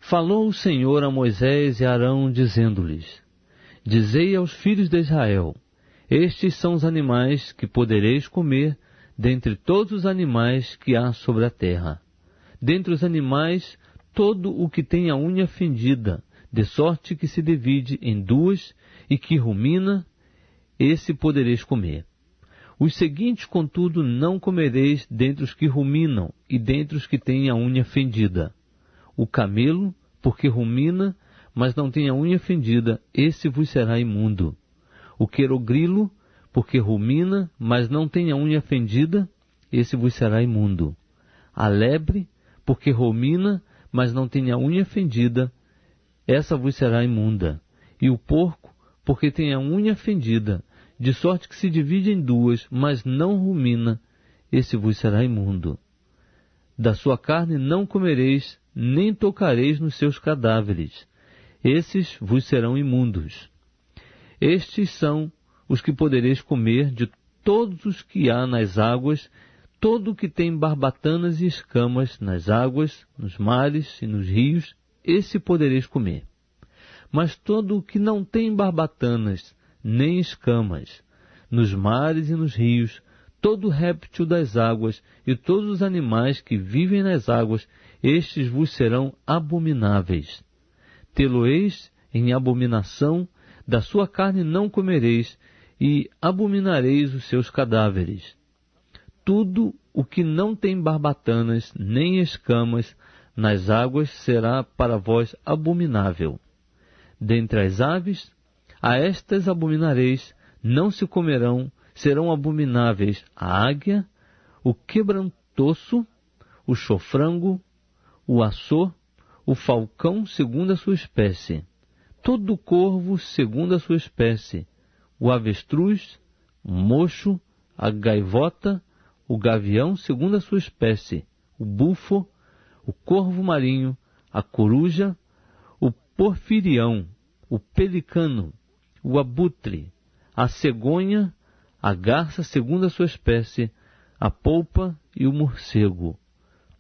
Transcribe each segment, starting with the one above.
Falou o Senhor a Moisés e a Arão, dizendo-lhes: Dizei aos filhos de Israel: Estes são os animais que podereis comer dentre todos os animais que há sobre a terra. Dentre os animais, todo o que tem a unha fendida, de sorte que se divide em duas e que rumina, esse podereis comer. Os seguintes, contudo, não comereis dentre os que ruminam e dentre os que têm a unha fendida: o camelo, porque rumina, mas não tem a unha fendida, esse vos será imundo. O querogrilo, porque rumina, mas não tem a unha fendida, esse vos será imundo. A lebre, porque rumina, mas não tem a unha fendida, essa vos será imunda. E o porco, porque tem a unha fendida, de sorte que se divide em duas, mas não rumina, esse vos será imundo. Da sua carne não comereis, nem tocareis nos seus cadáveres, esses vos serão imundos. Estes são os que podereis comer de todos os que há nas águas, todo o que tem barbatanas e escamas nas águas, nos mares e nos rios, esse podereis comer. Mas todo o que não tem barbatanas, nem escamas, nos mares e nos rios, todo réptil das águas e todos os animais que vivem nas águas, estes vos serão abomináveis. Tê-lo-eis em abominação, da sua carne não comereis, e abominareis os seus cadáveres. Tudo o que não tem barbatanas nem escamas nas águas será para vós abominável. Dentre as aves, a estas abominareis, não se comerão, serão abomináveis a águia, o quebrantoço, o chofrango, o açor, o falcão segundo a sua espécie, todo corvo segundo a sua espécie, o avestruz, o mocho, a gaivota, o gavião segundo a sua espécie, o bufo, o corvo marinho, a coruja, o porfirião, o pelicano, o abutre, a cegonha, a garça segundo a sua espécie, a polpa e o morcego.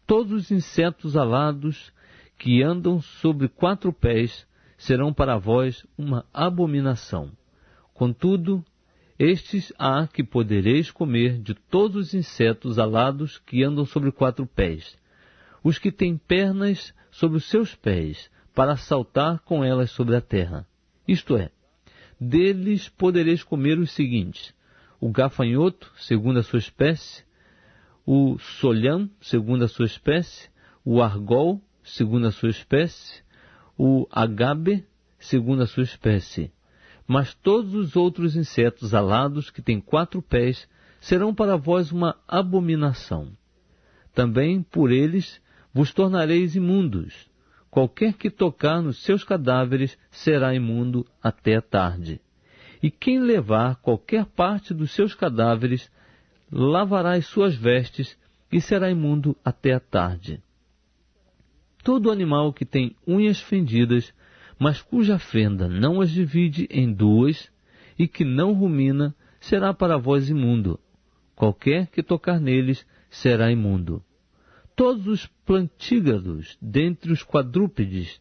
Todos os insetos alados que andam sobre 4 pés serão para vós uma abominação. Contudo, estes há que podereis comer de todos os insetos alados que andam sobre 4 pés, os que têm pernas sobre os seus pés, para saltar com elas sobre a terra. Isto é, deles podereis comer os seguintes: o gafanhoto, segundo a sua espécie, o solhão, segundo a sua espécie, o argol, segundo a sua espécie, o agabe, segundo a sua espécie. Mas todos os outros insetos alados que têm 4 pés serão para vós uma abominação. Também por eles vos tornareis imundos. Qualquer que tocar nos seus cadáveres será imundo até a tarde. E quem levar qualquer parte dos seus cadáveres, lavará as suas vestes e será imundo até a tarde. Todo animal que tem unhas fendidas, mas cuja fenda não as divide em duas, e que não rumina, será para vós imundo. Qualquer que tocar neles será imundo. Todos os plantígrados dentre os quadrúpedes,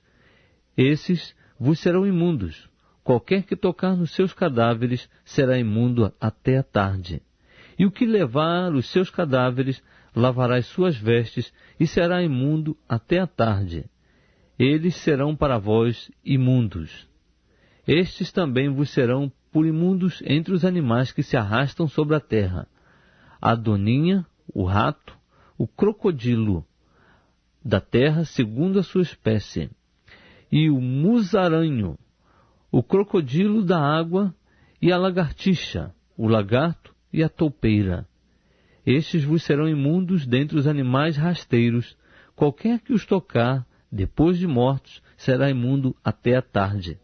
esses vos serão imundos. Qualquer que tocar nos seus cadáveres será imundo até a tarde. E o que levar os seus cadáveres lavará as suas vestes e será imundo até a tarde. Eles serão para vós imundos. Estes também vos serão por imundos entre os animais que se arrastam sobre a terra: a doninha, o rato, o crocodilo da terra segundo a sua espécie, e o musaranho, o crocodilo da água, e a lagartixa, o lagarto e a toupeira. Estes vos serão imundos dentre os animais rasteiros. Qualquer que os tocar, depois de mortos, será imundo até a tarde.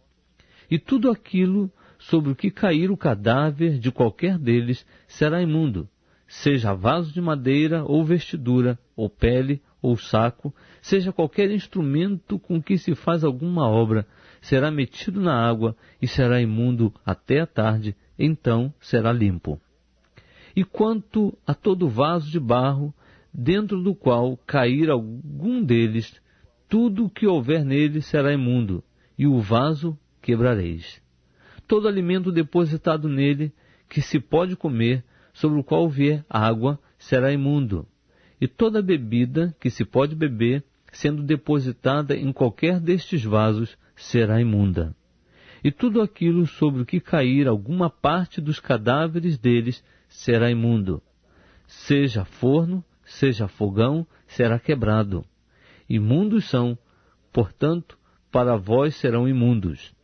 E tudo aquilo sobre o que cair o cadáver de qualquer deles será imundo, seja vaso de madeira, ou vestidura, ou pele, ou saco, seja qualquer instrumento com que se faz alguma obra, será metido na água e será imundo até a tarde, então será limpo. E quanto a todo vaso de barro, dentro do qual cair algum deles, tudo o que houver nele será imundo, e o vaso quebrareis. Todo alimento depositado nele, que se pode comer, sobre o qual vier água, será imundo. E toda bebida que se pode beber, sendo depositada em qualquer destes vasos, será imunda. E tudo aquilo sobre o que cair alguma parte dos cadáveres deles será imundo. Seja forno, seja fogão, será quebrado. Imundos são, portanto, para vós serão imundos.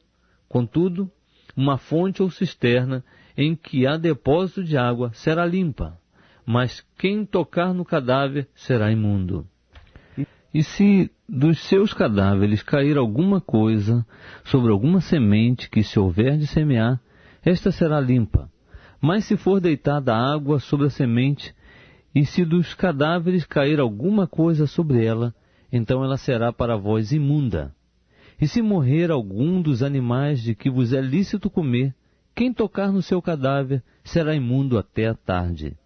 Contudo, uma fonte ou cisterna em que há depósito de água será limpa, mas quem tocar no cadáver será imundo. E se dos seus cadáveres cair alguma coisa sobre alguma semente que se houver de semear, esta será limpa. Mas se for deitada água sobre a semente, e se dos cadáveres cair alguma coisa sobre ela, então ela será para vós imunda. E se morrer algum dos animais de que vos é lícito comer, quem tocar no seu cadáver será imundo até a tarde.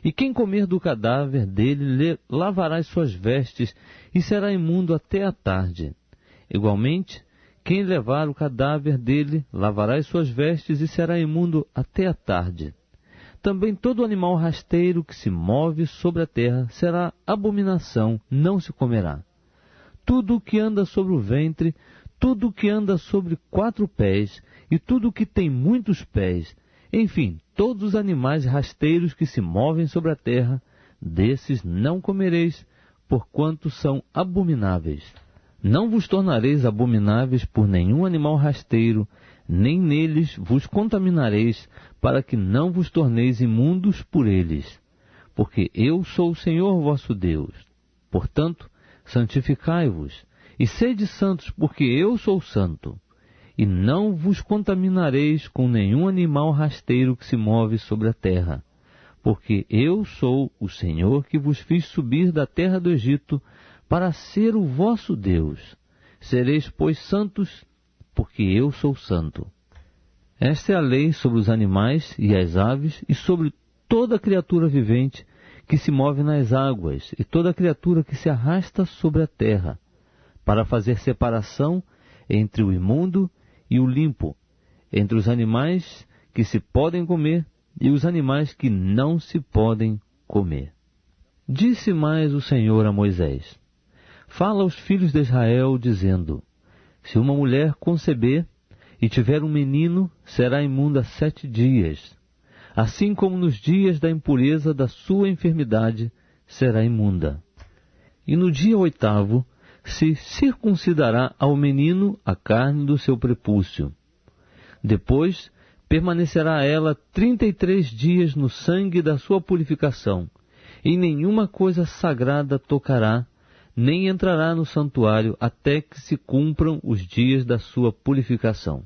E quem comer do cadáver dele lavará as suas vestes e será imundo até a tarde. Igualmente, quem levar o cadáver dele lavará as suas vestes e será imundo até a tarde. Também todo animal rasteiro que se move sobre a terra será abominação, não se comerá. Tudo o que anda sobre o ventre, tudo o que anda sobre 4 pés, e tudo o que tem muitos pés, enfim, todos os animais rasteiros que se movem sobre a terra, desses não comereis, porquanto são abomináveis. Não vos tornareis abomináveis por nenhum animal rasteiro, nem neles vos contaminareis, para que não vos torneis imundos por eles. Porque eu sou o Senhor vosso Deus. Portanto, santificai-vos, e sede santos, porque eu sou santo. E não vos contaminareis com nenhum animal rasteiro que se move sobre a terra, porque eu sou o Senhor que vos fiz subir da terra do Egito, para ser o vosso Deus. Sereis, pois, santos, porque eu sou santo. Esta é a lei sobre os animais e as aves, e sobre toda criatura vivente que se move nas águas, e toda criatura que se arrasta sobre a terra, para fazer separação entre o imundo e o limpo, entre os animais que se podem comer e os animais que não se podem comer. Disse mais o Senhor a Moisés: Fala aos filhos de Israel, dizendo: Se uma mulher conceber e tiver um menino, será imunda 7 dias. Assim como nos dias da impureza da sua enfermidade, será imunda. E no dia 8º, se circuncidará ao menino a carne do seu prepúcio. Depois permanecerá ela 33 dias no sangue da sua purificação, e nenhuma coisa sagrada tocará, nem entrará no santuário até que se cumpram os dias da sua purificação.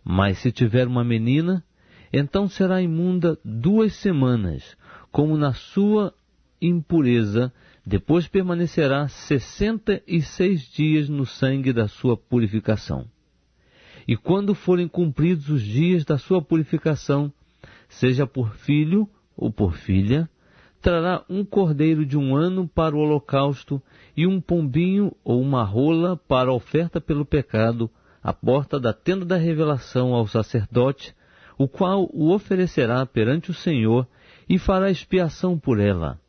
Mas se tiver uma menina, então será imunda 2 semanas, como na sua impureza. Depois permanecerá 66 dias no sangue da sua purificação. E quando forem cumpridos os dias da sua purificação, seja por filho ou por filha, trará um cordeiro de 1 ano para o holocausto e um pombinho ou uma rola para a oferta pelo pecado, à porta da tenda da revelação ao sacerdote, o qual o oferecerá perante o Senhor e fará expiação por ela.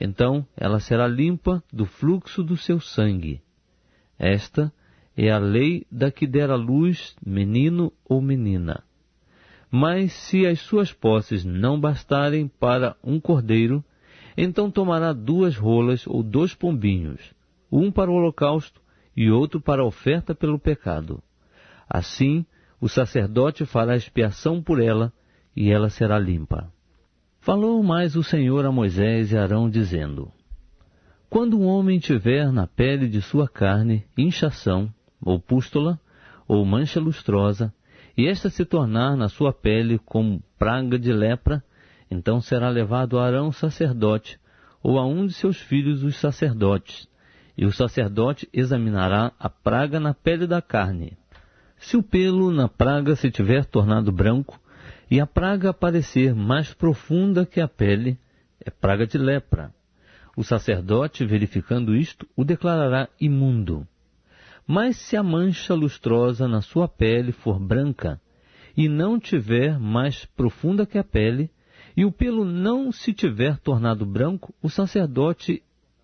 Então ela será limpa do fluxo do seu sangue. Esta é a lei da que der à luz menino ou menina. Mas se as suas posses não bastarem para um cordeiro, então tomará 2 rolas ou 2 pombinhos, um para o holocausto e outro para a oferta pelo pecado. Assim o sacerdote fará expiação por ela e ela será limpa. Falou mais o Senhor a Moisés e Arão, dizendo: Quando um homem tiver na pele de sua carne inchação, ou pústula, ou mancha lustrosa, e esta se tornar na sua pele como praga de lepra, então será levado a Arão sacerdote, ou a um de seus filhos os sacerdotes, e o sacerdote examinará a praga na pele da carne. Se o pelo na praga se tiver tornado branco, e a praga parecer mais profunda que a pele, é praga de lepra. O sacerdote, verificando isto, o declarará imundo. Mas se a mancha lustrosa na sua pele for branca, e não tiver mais profunda que a pele, e o pelo não se tiver tornado branco, o sacerdote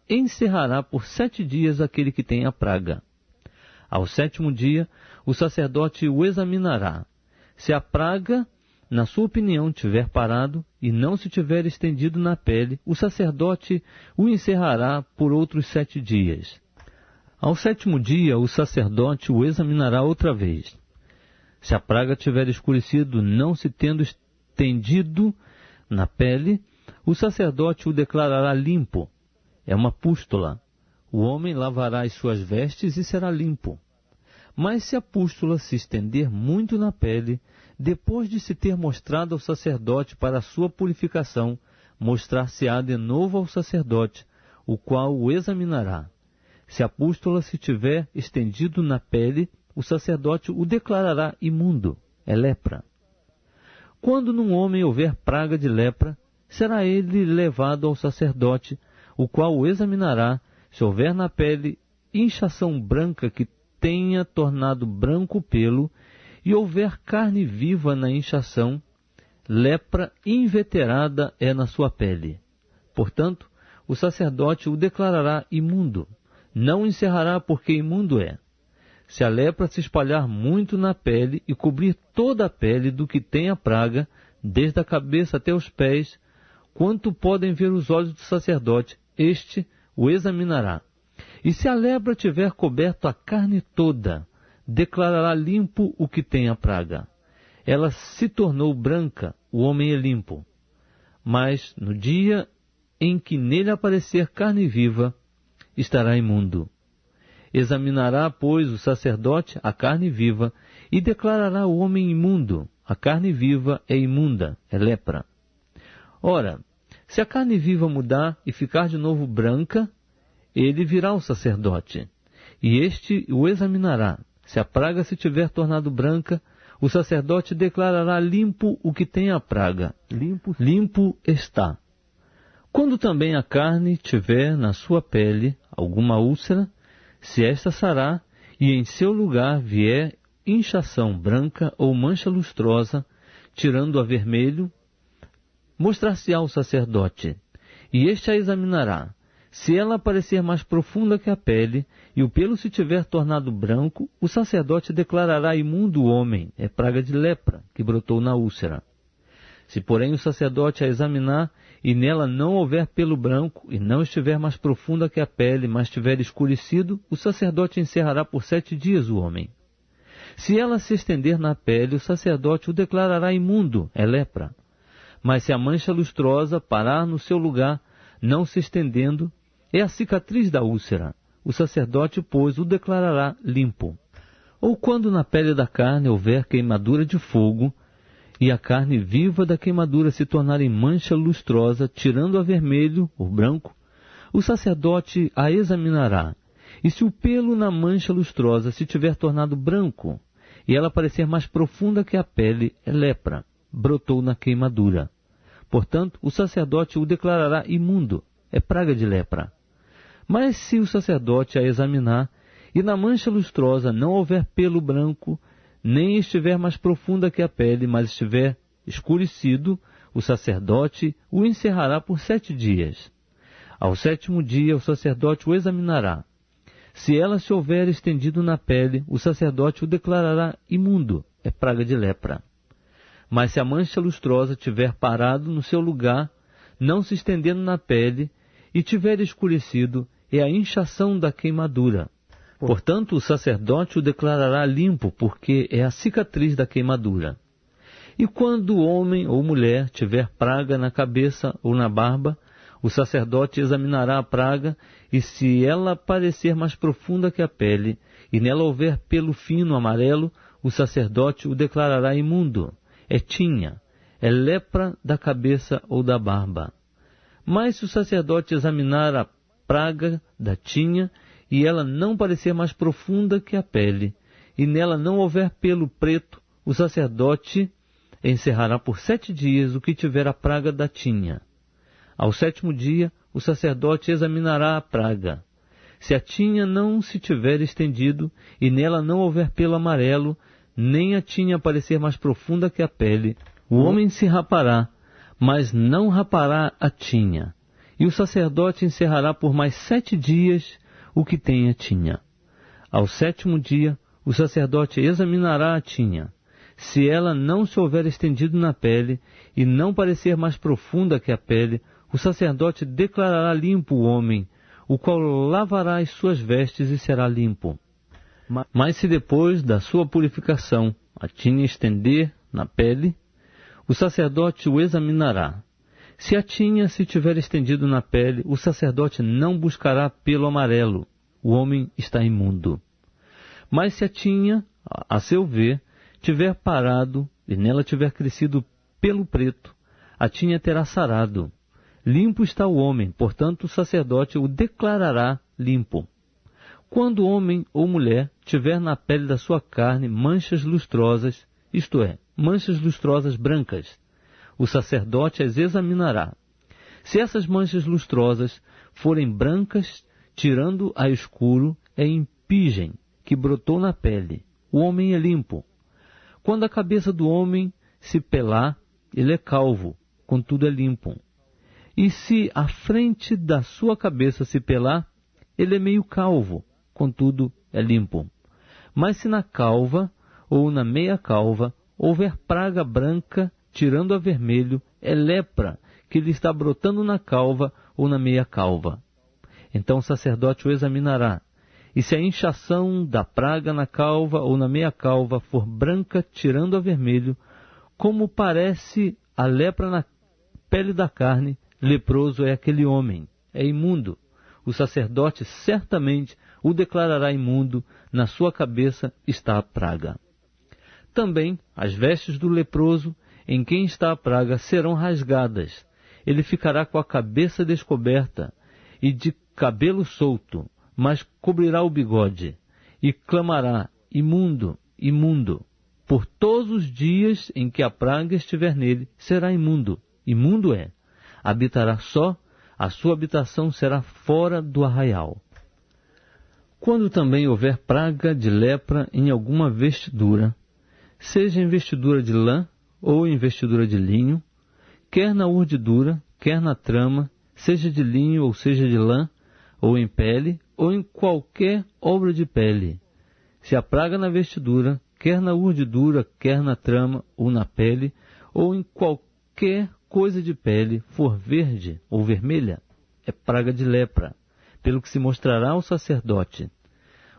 encerrará por 7 dias aquele que tem a praga. Ao 7º dia, o sacerdote o examinará. Se a praga, na sua opinião, tiver parado e não se tiver estendido na pele, o sacerdote o encerrará por outros 7 dias. Ao 7º dia, o sacerdote o examinará outra vez. Se a praga tiver escurecido, não se tendo estendido na pele, o sacerdote o declarará limpo. É uma pústula. O homem lavará as suas vestes e será limpo. Mas se a pústula se estender muito na pele, depois de se ter mostrado ao sacerdote para a sua purificação, mostrar-se-á de novo ao sacerdote, o qual o examinará. Se a pústula se tiver estendido na pele, o sacerdote o declarará imundo, é lepra. Quando num homem houver praga de lepra, será ele levado ao sacerdote, o qual o examinará. Se houver na pele inchação branca que tenha tornado branco o pelo, e houver carne viva na inchação, lepra inveterada é na sua pele. Portanto, o sacerdote o declarará imundo, não o encerrará porque imundo é. Se a lepra se espalhar muito na pele e cobrir toda a pele do que tem a praga, desde a cabeça até os pés, quanto podem ver os olhos do sacerdote, este o examinará. E se a lepra tiver coberto a carne toda, declarará limpo o que tem a praga. Ela se tornou branca, o homem é limpo. Mas no dia em que nele aparecer carne viva, estará imundo. Examinará, pois, o sacerdote a carne viva e declarará o homem imundo. A carne viva é imunda, é lepra. Ora, se a carne viva mudar e ficar de novo branca, ele virá ao sacerdote, e este o examinará. Se a praga se tiver tornado branca, o sacerdote declarará limpo o que tem a praga. Limpo está. Quando também a carne tiver na sua pele alguma úlcera, se esta sarar, e em seu lugar vier inchação branca ou mancha lustrosa, tirando a vermelho, mostrar-se-á ao sacerdote, e este a examinará. Se ela parecer mais profunda que a pele, e o pelo se tiver tornado branco, o sacerdote declarará imundo o homem, é praga de lepra, que brotou na úlcera. Se, porém, o sacerdote a examinar, e nela não houver pelo branco, e não estiver mais profunda que a pele, mas tiver escurecido, o sacerdote encerrará por 7 dias o homem. Se ela se estender na pele, o sacerdote o declarará imundo, é lepra. Mas se a mancha lustrosa parar no seu lugar, não se estendendo, é a cicatriz da úlcera. O sacerdote, pois, o declarará limpo. Ou quando na pele da carne houver queimadura de fogo, e a carne viva da queimadura se tornar em mancha lustrosa, tirando a vermelho, o branco, o sacerdote a examinará. E se o pelo na mancha lustrosa se tiver tornado branco, e ela parecer mais profunda que a pele, é lepra, brotou na queimadura. Portanto, o sacerdote o declarará imundo, é praga de lepra. Mas se o sacerdote a examinar, e na mancha lustrosa não houver pelo branco, nem estiver mais profunda que a pele, mas estiver escurecido, o sacerdote o encerrará por 7 dias. Ao 7º dia, o sacerdote o examinará. Se ela se houver estendido na pele, o sacerdote o declarará imundo, é praga de lepra. Mas se a mancha lustrosa tiver parado no seu lugar, não se estendendo na pele, e tiver escurecido, é a inchação da queimadura. Portanto, o sacerdote o declarará limpo, porque é a cicatriz da queimadura. E quando o homem ou mulher tiver praga na cabeça ou na barba, o sacerdote examinará a praga, e se ela parecer mais profunda que a pele, e nela houver pelo fino amarelo, o sacerdote o declarará imundo, é tinha, é lepra da cabeça ou da barba. Mas se o sacerdote examinar a praga da tinha, e ela não parecer mais profunda que a pele, e nela não houver pelo preto, o sacerdote encerrará por 7 dias o que tiver a praga da tinha. Ao 7º dia, o sacerdote examinará a praga. Se a tinha não se tiver estendido, e nela não houver pelo amarelo, nem a tinha parecer mais profunda que a pele, o homem se rapará, mas não rapará a tinha. E o sacerdote encerrará por mais 7 dias o que tem a tinha. Ao 7º dia, o sacerdote examinará a tinha. Se ela não se houver estendido na pele, e não parecer mais profunda que a pele, o sacerdote declarará limpo o homem, o qual lavará as suas vestes e será limpo. Mas se depois da sua purificação a tinha estender na pele, o sacerdote o examinará. Se a tinha se tiver estendido na pele, o sacerdote não buscará pelo amarelo, o homem está imundo. Mas se a tinha, a seu ver, tiver parado e nela tiver crescido pelo preto, a tinha terá sarado. Limpo está o homem, portanto o sacerdote o declarará limpo. Quando o homem ou mulher tiver na pele da sua carne manchas lustrosas, isto é, manchas lustrosas brancas, o sacerdote as examinará. Se essas manchas lustrosas forem brancas, tirando a escuro, é impigem, que brotou na pele. O homem é limpo. Quando a cabeça do homem se pelar, ele é calvo, contudo é limpo. E se a frente da sua cabeça se pelar, ele é meio calvo, contudo é limpo. Mas se na calva ou na meia calva houver praga branca, tirando a vermelho, é lepra que lhe está brotando na calva ou na meia calva. Então o sacerdote o examinará. E se a inchação da praga na calva ou na meia calva for branca, tirando a vermelho, como parece a lepra na pele da carne, leproso é aquele homem, é imundo. O sacerdote certamente o declarará imundo, na sua cabeça está a praga. Também as vestes do leproso, em quem está a praga, serão rasgadas. Ele ficará com a cabeça descoberta e de cabelo solto, mas cobrirá o bigode, e clamará, imundo, imundo. Por todos os dias em que a praga estiver nele, será imundo. Imundo é. Habitará só, a sua habitação será fora do arraial. Quando também houver praga de lepra em alguma vestidura, seja em vestidura de lã ou em vestidura de linho, quer na urdidura, quer na trama, seja de linho ou seja de lã, ou em pele, ou em qualquer obra de pele. Se a praga na vestidura, quer na urdidura, quer na trama, ou na pele, ou em qualquer coisa de pele, for verde ou vermelha, é praga de lepra, pelo que se mostrará ao sacerdote.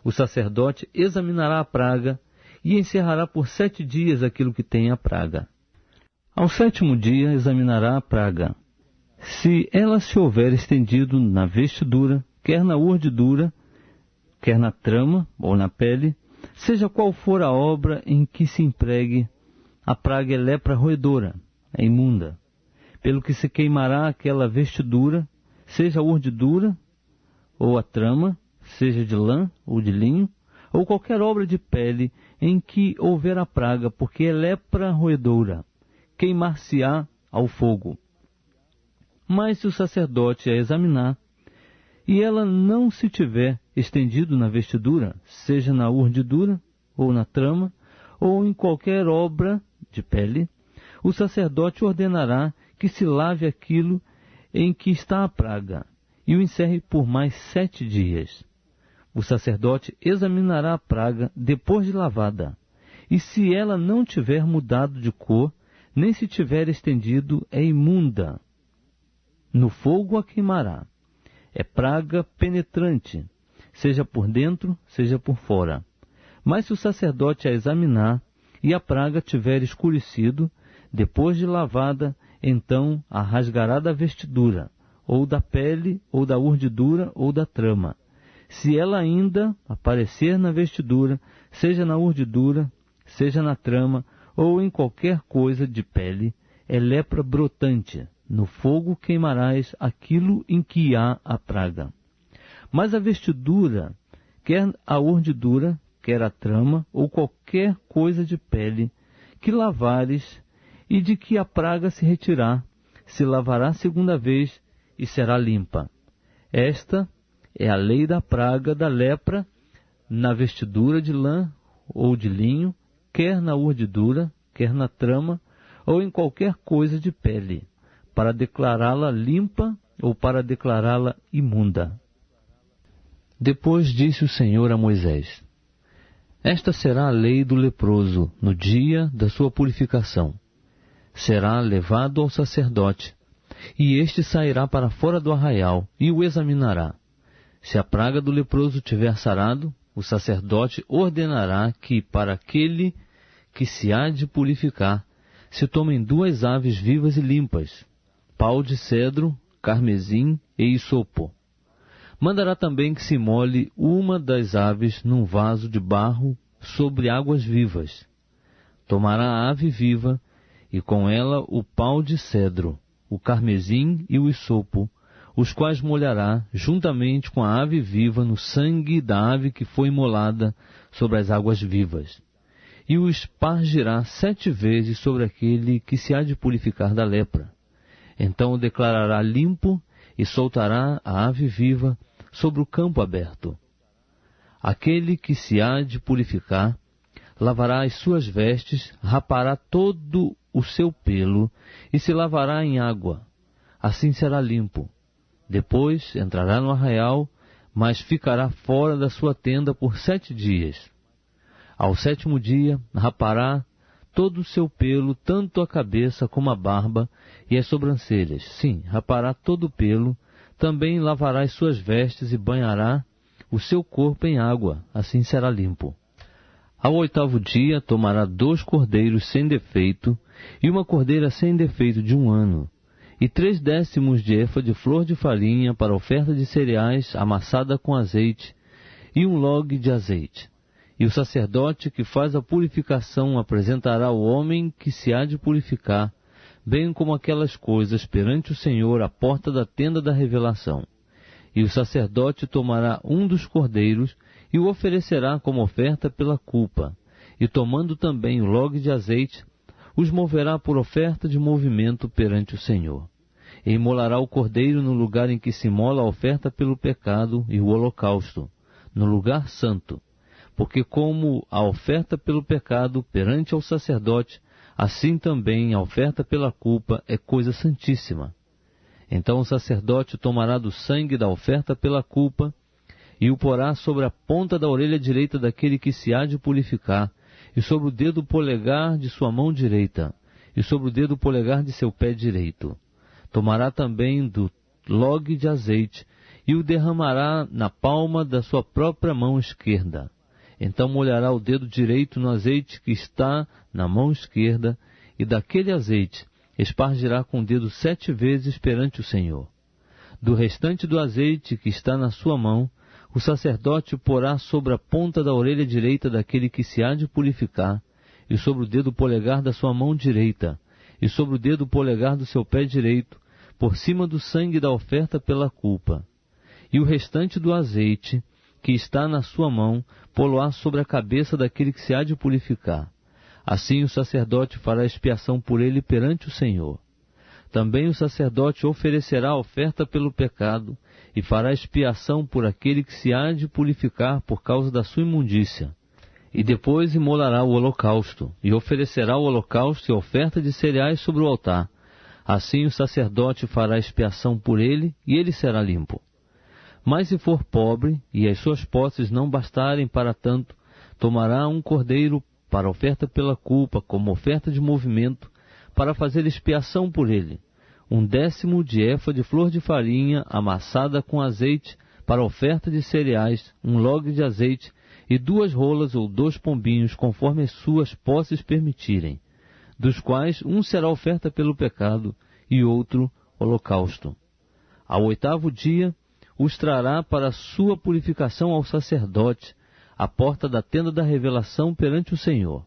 O sacerdote examinará a praga e encerrará por 7 dias aquilo que tem a praga. Ao 7º dia examinará a praga. Se ela se houver estendido na vestidura, quer na urdidura, quer na trama ou na pele, seja qual for a obra em que se empregue, a praga é lepra roedora, é imunda. Pelo que se queimará aquela vestidura, seja a urdidura ou a trama, seja de lã ou de linho, ou qualquer obra de pele em que houver a praga, porque é lepra roedora, queimar-se-á ao fogo. Mas se o sacerdote a examinar, e ela não se tiver estendido na vestidura, seja na urdidura, ou na trama, ou em qualquer obra de pele, o sacerdote ordenará que se lave aquilo em que está a praga, e o encerre por mais 7 dias. O sacerdote examinará a praga depois de lavada, e se ela não tiver mudado de cor, nem se tiver estendido, é imunda. No fogo a queimará. É praga penetrante, seja por dentro, seja por fora. Mas se o sacerdote a examinar, e a praga tiver escurecido, depois de lavada, então a rasgará da vestidura, ou da pele, ou da urdidura, ou da trama. Se ela ainda aparecer na vestidura, seja na urdidura, seja na trama, ou em qualquer coisa de pele, é lepra brotante. No fogo queimarás aquilo em que há a praga. Mas a vestidura, quer a urdidura, quer a trama, ou qualquer coisa de pele, que lavares, e de que a praga se retirar, se lavará 2ª vez, e será limpa. Esta é a lei da praga da lepra na vestidura de lã ou de linho, quer na urdidura, quer na trama, ou em qualquer coisa de pele, para declará-la limpa ou para declará-la imunda. Depois disse o Senhor a Moisés: Esta será a lei do leproso no dia da sua purificação. Será levado ao sacerdote, e este sairá para fora do arraial e o examinará. Se a praga do leproso tiver sarado, o sacerdote ordenará que, para aquele que se há de purificar, se tomem 2 aves vivas e limpas, pau de cedro, carmesim e isopo. Mandará também que se molhe uma das aves num vaso de barro sobre águas vivas. Tomará a ave viva e com ela o pau de cedro, o carmesim e o isopo, os quais molhará juntamente com a ave viva no sangue da ave que foi imolada sobre as águas vivas. E o espargirá 7 vezes sobre aquele que se há de purificar da lepra. Então o declarará limpo e soltará a ave viva sobre o campo aberto. Aquele que se há de purificar lavará as suas vestes, rapará todo o seu pelo e se lavará em água. Assim será limpo. Depois entrará no arraial, mas ficará fora da sua tenda por 7 dias. Ao 7º dia, rapará todo o seu pelo, tanto a cabeça como a barba e as sobrancelhas. Sim, rapará todo o pelo, também lavará as suas vestes e banhará o seu corpo em água, assim será limpo. Ao 8º dia, tomará 2 cordeiros sem defeito e uma cordeira sem defeito de 1 ano, e 3/10 de efa de flor de farinha para oferta de cereais amassada com azeite, e 1 log de azeite. E o sacerdote que faz a purificação apresentará o homem que se há de purificar, bem como aquelas coisas perante o Senhor à porta da tenda da revelação. E o sacerdote tomará 1 dos cordeiros e o oferecerá como oferta pela culpa, e tomando também o log de azeite, os moverá por oferta de movimento perante o Senhor. E imolará o cordeiro no lugar em que se imola a oferta pelo pecado e o holocausto, no lugar santo. Porque como a oferta pelo pecado perante ao sacerdote, assim também a oferta pela culpa é coisa santíssima. Então o sacerdote tomará do sangue da oferta pela culpa e o porá sobre a ponta da orelha direita daquele que se há de purificar, e sobre o dedo polegar de sua mão direita, e sobre o dedo polegar de seu pé direito. Tomará também do log de azeite e o derramará na palma da sua própria mão esquerda. Então molhará o dedo direito no azeite que está na mão esquerda, e daquele azeite espargirá com o dedo 7 vezes perante o Senhor. Do restante do azeite que está na sua mão, o sacerdote porá sobre a ponta da orelha direita daquele que se há de purificar, e sobre o dedo polegar da sua mão direita, e sobre o dedo polegar do seu pé direito, por cima do sangue da oferta pela culpa. E o restante do azeite que está na sua mão, pô-lo-á sobre a cabeça daquele que se há de purificar. Assim o sacerdote fará expiação por ele perante o Senhor. Também o sacerdote oferecerá a oferta pelo pecado e fará expiação por aquele que se há de purificar por causa da sua imundícia. E depois imolará o holocausto, e oferecerá o holocausto e a oferta de cereais sobre o altar. Assim o sacerdote fará expiação por ele, e ele será limpo. Mas se for pobre, e as suas posses não bastarem para tanto, tomará um cordeiro para oferta pela culpa, como oferta de movimento, para fazer expiação por ele, 1/10 de efa de flor de farinha amassada com azeite, para oferta de cereais, 1 log de azeite, e 2 rolas ou 2 pombinhos, conforme as suas posses permitirem, dos quais um será oferta pelo pecado, e outro holocausto. Ao 8º dia, os trará para a sua purificação ao sacerdote, à porta da tenda da revelação perante o Senhor.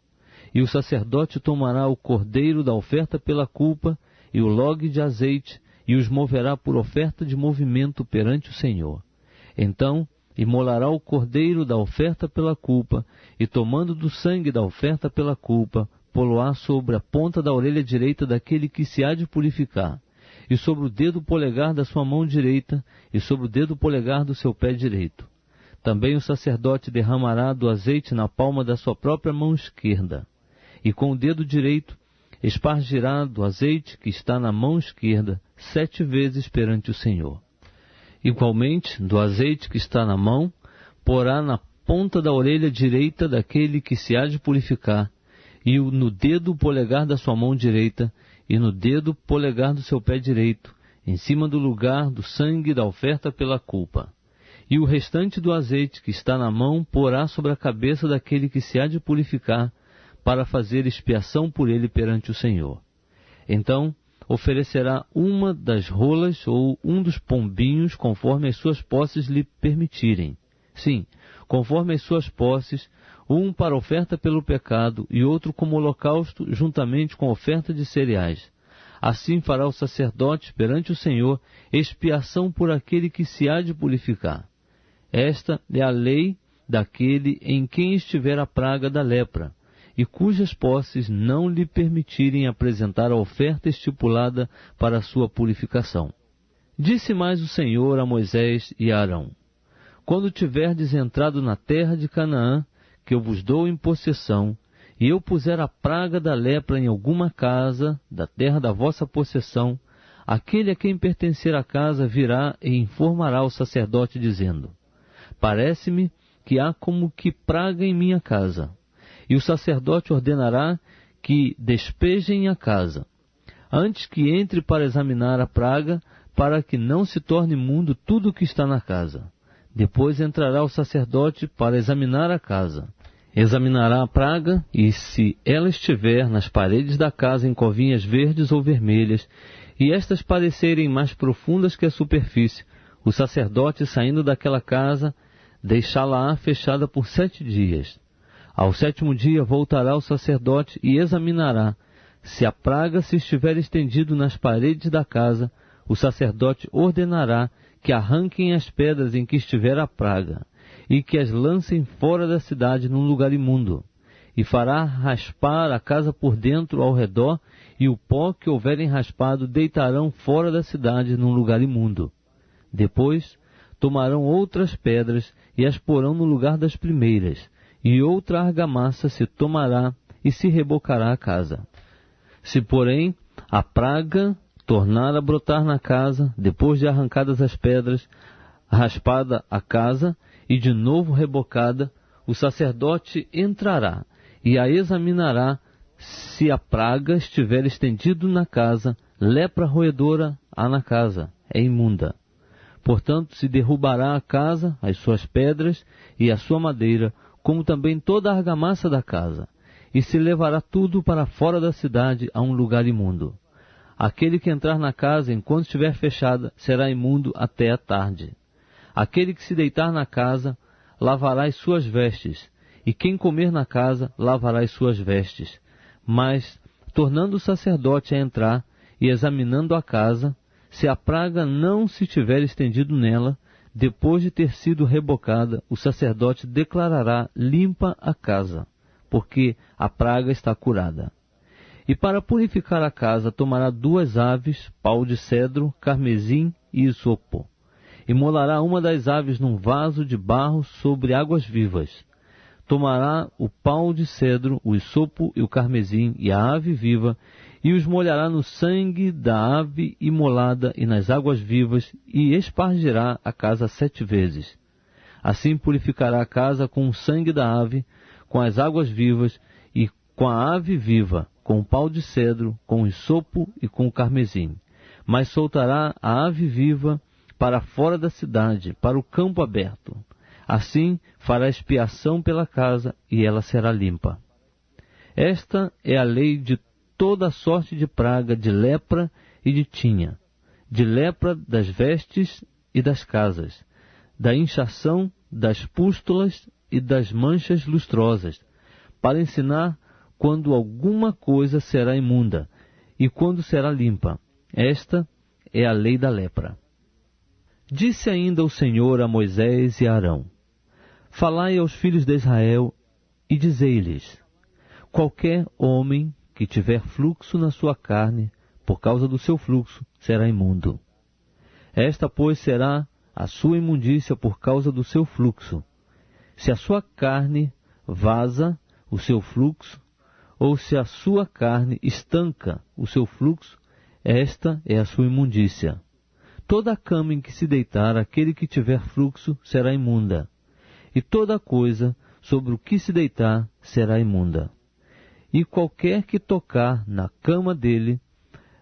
E o sacerdote tomará o cordeiro da oferta pela culpa e o log de azeite, e os moverá por oferta de movimento perante o Senhor. Então imolará o cordeiro da oferta pela culpa, e tomando do sangue da oferta pela culpa, pô-lo-á sobre a ponta da orelha direita daquele que se há de purificar, e sobre o dedo polegar da sua mão direita, e sobre o dedo polegar do seu pé direito. Também o sacerdote derramará do azeite na palma da sua própria mão esquerda, e com o dedo direito espargirá do azeite que está na mão esquerda 7 vezes perante o Senhor. Igualmente, do azeite que está na mão, porá na ponta da orelha direita daquele que se há de purificar, e no dedo polegar da sua mão direita, e no dedo polegar do seu pé direito, em cima do lugar do sangue da oferta pela culpa. E o restante do azeite que está na mão porá sobre a cabeça daquele que se há de purificar, para fazer expiação por ele perante o Senhor. Então oferecerá uma das rolas ou um dos pombinhos, conforme as suas posses lhe permitirem. Sim, conforme as suas posses, um para oferta pelo pecado e outro como holocausto, juntamente com oferta de cereais. Assim fará o sacerdote perante o Senhor expiação por aquele que se há de purificar. Esta é a lei daquele em quem estiver a praga da lepra, e cujas posses não lhe permitirem apresentar a oferta estipulada para a sua purificação. Disse mais o Senhor a Moisés e a Arão: Quando tiverdes entrado na terra de Canaã, que eu vos dou em possessão, e eu puser a praga da lepra em alguma casa da terra da vossa possessão, aquele a quem pertencer a casa virá e informará o sacerdote, dizendo: Parece-me que há como que praga em minha casa. E o sacerdote ordenará que despejem a casa, antes que entre para examinar a praga, para que não se torne imundo tudo o que está na casa. Depois entrará o sacerdote para examinar a casa. Examinará a praga, e se ela estiver nas paredes da casa em covinhas verdes ou vermelhas, e estas parecerem mais profundas que a superfície, o sacerdote, saindo daquela casa, deixá-la fechada por 7 dias. Ao 7º dia voltará o sacerdote e examinará. Se a praga se estiver estendido nas paredes da casa, o sacerdote ordenará que arranquem as pedras em que estiver a praga, e que as lancem fora da cidade num lugar imundo. E fará raspar a casa por dentro ao redor, e o pó que houverem raspado deitarão fora da cidade num lugar imundo. Depois tomarão outras pedras e as porão no lugar das primeiras, e outra argamassa se tomará e se rebocará a casa. Se, porém, a praga tornar a brotar na casa, depois de arrancadas as pedras, raspada a casa e de novo rebocada, o sacerdote entrará e a examinará. Se a praga estiver estendido na casa, lepra roedora há na casa, é imunda. Portanto, se derrubará a casa, as suas pedras e a sua madeira, como também toda a argamassa da casa, e se levará tudo para fora da cidade a um lugar imundo. Aquele que entrar na casa enquanto estiver fechada será imundo até a tarde. Aquele que se deitar na casa lavará as suas vestes, e quem comer na casa lavará as suas vestes. Mas, tornando o sacerdote a entrar e examinando a casa, se a praga não se tiver estendido nela, depois de ter sido rebocada, o sacerdote declarará limpa a casa, porque a praga está curada. E para purificar a casa tomará 2 aves, pau de cedro, carmesim e isopo. E molará uma das aves num vaso de barro sobre águas vivas. Tomará o pau de cedro, o isopo e o carmesim e a ave viva, e os molhará no sangue da ave imolada e nas águas vivas, e espargirá a casa 7 vezes. Assim purificará a casa com o sangue da ave, com as águas vivas, e com a ave viva, com o pau de cedro, com o isopo e com o carmesim. Mas soltará a ave viva para fora da cidade, para o campo aberto. Assim fará expiação pela casa, e ela será limpa. Esta é a lei de toda a sorte de praga, de lepra e de tinha, de lepra das vestes e das casas, da inchação, das pústulas e das manchas lustrosas, para ensinar quando alguma coisa será imunda e quando será limpa. Esta é a lei da lepra. Disse ainda o Senhor a Moisés e a Arão: Falai aos filhos de Israel e dizei-lhes: Qualquer homem que tiver fluxo na sua carne, por causa do seu fluxo, será imundo. Esta, pois, será a sua imundícia por causa do seu fluxo. Se a sua carne vaza o seu fluxo, ou se a sua carne estanca o seu fluxo, esta é a sua imundícia. Toda a cama em que se deitar aquele que tiver fluxo será imunda, e toda coisa sobre o que se deitar será imunda. E qualquer que tocar na cama dele,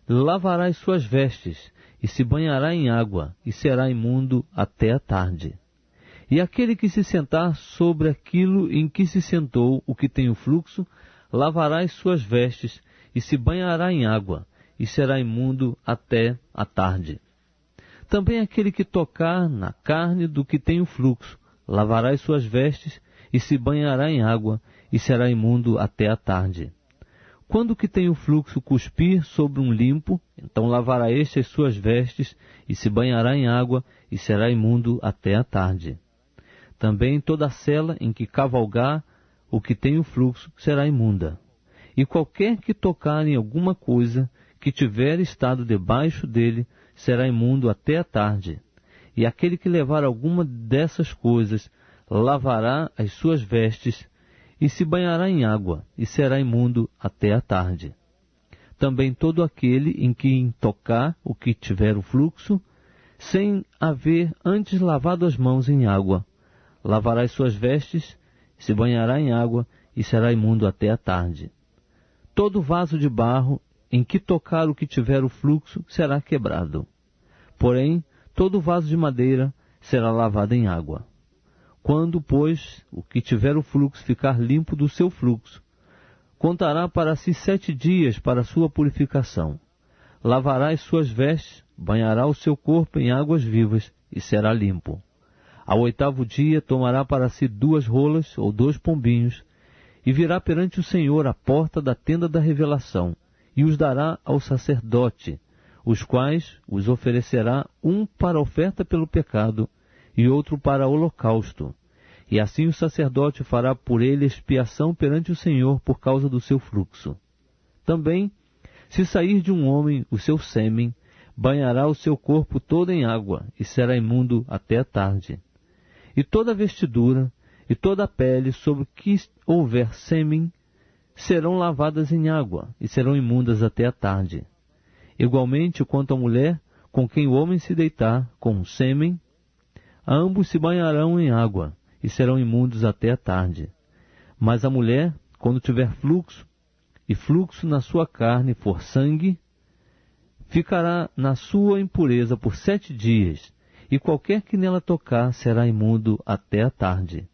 lavará as suas vestes, e se banhará em água, e será imundo até a tarde. E aquele que se sentar sobre aquilo em que se sentou o que tem o fluxo, lavará as suas vestes, e se banhará em água, e será imundo até a tarde. Também aquele que tocar na carne do que tem o fluxo, lavará as suas vestes, e se banhará em água, e será imundo até a tarde. Quando o que tem o fluxo cuspir sobre um limpo, então lavará este as suas vestes, e se banhará em água, e será imundo até a tarde. Também toda a sela em que cavalgar o que tem o fluxo será imunda. E qualquer que tocar em alguma coisa que tiver estado debaixo dele, será imundo até a tarde. E aquele que levar alguma dessas coisas, lavará as suas vestes, e se banhará em água, e será imundo até a tarde. Também todo aquele em quem tocar o que tiver o fluxo, sem haver antes lavado as mãos em água, lavará as suas vestes, se banhará em água, e será imundo até a tarde. Todo vaso de barro em que tocar o que tiver o fluxo será quebrado. Porém, todo vaso de madeira será lavado em água. Quando, pois, o que tiver o fluxo ficar limpo do seu fluxo, contará para si 7 dias para a sua purificação. Lavará as suas vestes, banhará o seu corpo em águas vivas, e será limpo. Ao 8º dia tomará para si 2 rolas ou 2 pombinhos, e virá perante o Senhor à porta da tenda da revelação, e os dará ao sacerdote, os quais os oferecerá um para oferta pelo pecado, e outro para holocausto. E assim o sacerdote fará por ele expiação perante o Senhor por causa do seu fluxo. Também, se sair de um homem o seu sêmen, banhará o seu corpo todo em água, e será imundo até a tarde. E toda a vestidura, e toda a pele sobre que houver sêmen, serão lavadas em água, e serão imundas até a tarde. Igualmente, quanto à mulher, com quem o homem se deitar, com um sêmen, ambos se banharão em água, e serão imundos até a tarde. Mas a mulher, quando tiver fluxo, e fluxo na sua carne for sangue, ficará na sua impureza por 7 dias, e qualquer que nela tocar será imundo até a tarde.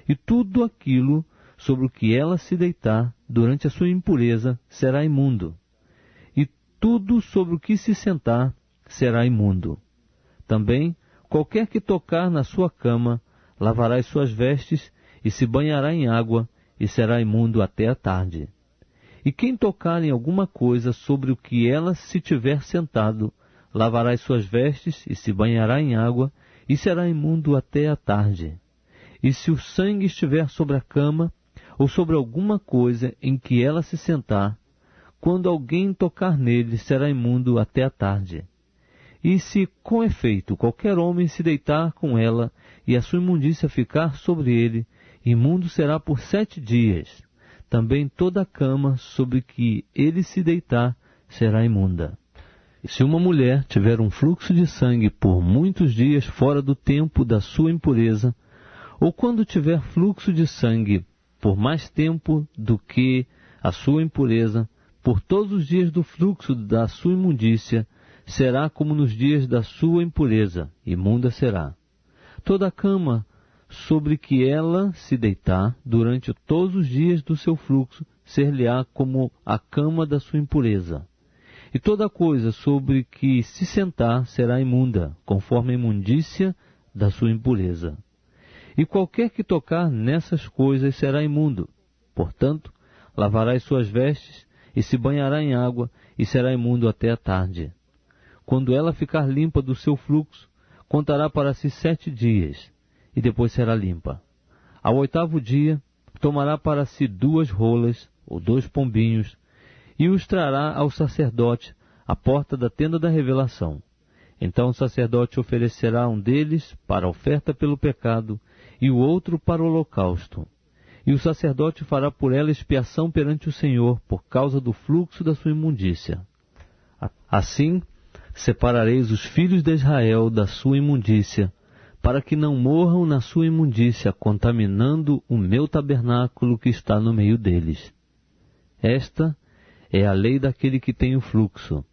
E tudo aquilo sobre o que ela se deitar durante a sua impureza será imundo, e tudo sobre o que se sentar será imundo. Também, qualquer que tocar na sua cama, lavará as suas vestes, e se banhará em água, e será imundo até a tarde. E quem tocar em alguma coisa sobre o que ela se tiver sentado, lavará as suas vestes, e se banhará em água, e será imundo até a tarde. E se o sangue estiver sobre a cama, ou sobre alguma coisa em que ela se sentar, quando alguém tocar nele, será imundo até a tarde. E se, com efeito, qualquer homem se deitar com ela, e a sua imundícia ficar sobre ele, imundo será por 7 dias. Também toda a cama sobre que ele se deitar será imunda. E se uma mulher tiver um fluxo de sangue por muitos dias fora do tempo da sua impureza, ou quando tiver fluxo de sangue por mais tempo do que a sua impureza, por todos os dias do fluxo da sua imundícia, será como nos dias da sua impureza, imunda será. Toda a cama sobre que ela se deitar durante todos os dias do seu fluxo, ser-lhe-á como a cama da sua impureza. E toda coisa sobre que se sentar será imunda, conforme a imundícia da sua impureza. E qualquer que tocar nessas coisas será imundo. Portanto, lavará as suas vestes, e se banhará em água, e será imundo até a tarde. Quando ela ficar limpa do seu fluxo, contará para si 7 dias, e depois será limpa. Ao 8º dia, tomará para si 2 rolas, ou 2 pombinhos, e os trará ao sacerdote, à porta da tenda da revelação. Então o sacerdote oferecerá um deles para a oferta pelo pecado e o outro para o holocausto. E o sacerdote fará por ela expiação perante o Senhor por causa do fluxo da sua imundícia. Assim, separareis os filhos de Israel da sua imundícia, para que não morram na sua imundícia, contaminando o meu tabernáculo que está no meio deles. Esta é a lei daquele que tem o fluxo,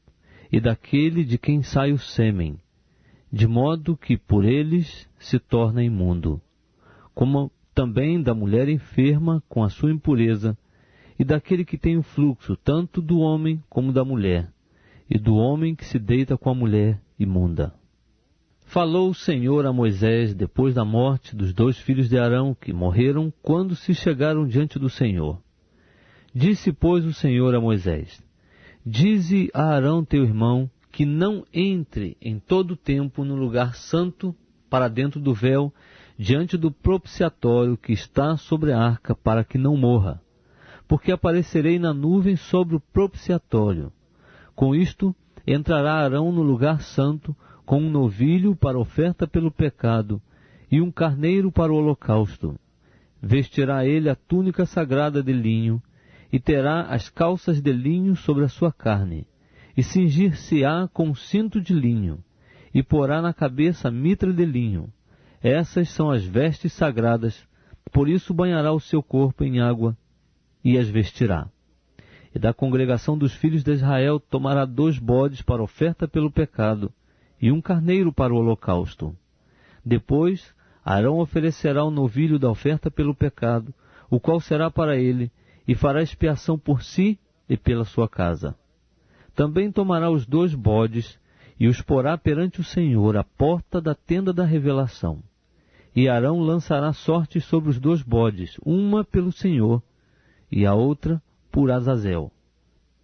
e daquele de quem sai o sêmen, de modo que por eles se torna imundo, como também da mulher enferma com a sua impureza, e daquele que tem o fluxo, tanto do homem como da mulher, e do homem que se deita com a mulher imunda. Falou o Senhor a Moisés depois da morte dos 2 filhos de Arão, que morreram quando se chegaram diante do Senhor. Disse, pois, o Senhor a Moisés: Dize a Arão teu irmão que não entre em todo o tempo no lugar santo para dentro do véu, diante do propiciatório que está sobre a arca, para que não morra, porque aparecerei na nuvem sobre o propiciatório. Com isto entrará Arão no lugar santo, com um novilho para oferta pelo pecado e um carneiro para o holocausto. Vestirá ele a túnica sagrada de linho, e terá as calças de linho sobre a sua carne, e cingir-se-á com um cinto de linho, e porá na cabeça a mitra de linho. Essas são as vestes sagradas, por isso banhará o seu corpo em água, e as vestirá. E da congregação dos filhos de Israel tomará 2 bodes para oferta pelo pecado, e um carneiro para o holocausto. Depois, Arão oferecerá o novilho da oferta pelo pecado, o qual será para ele, e fará expiação por si e pela sua casa. Também tomará os 2 bodes, e os porá perante o Senhor, à porta da tenda da revelação. E Arão lançará sortes sobre os 2 bodes, uma pelo Senhor, e a outra por Azazel.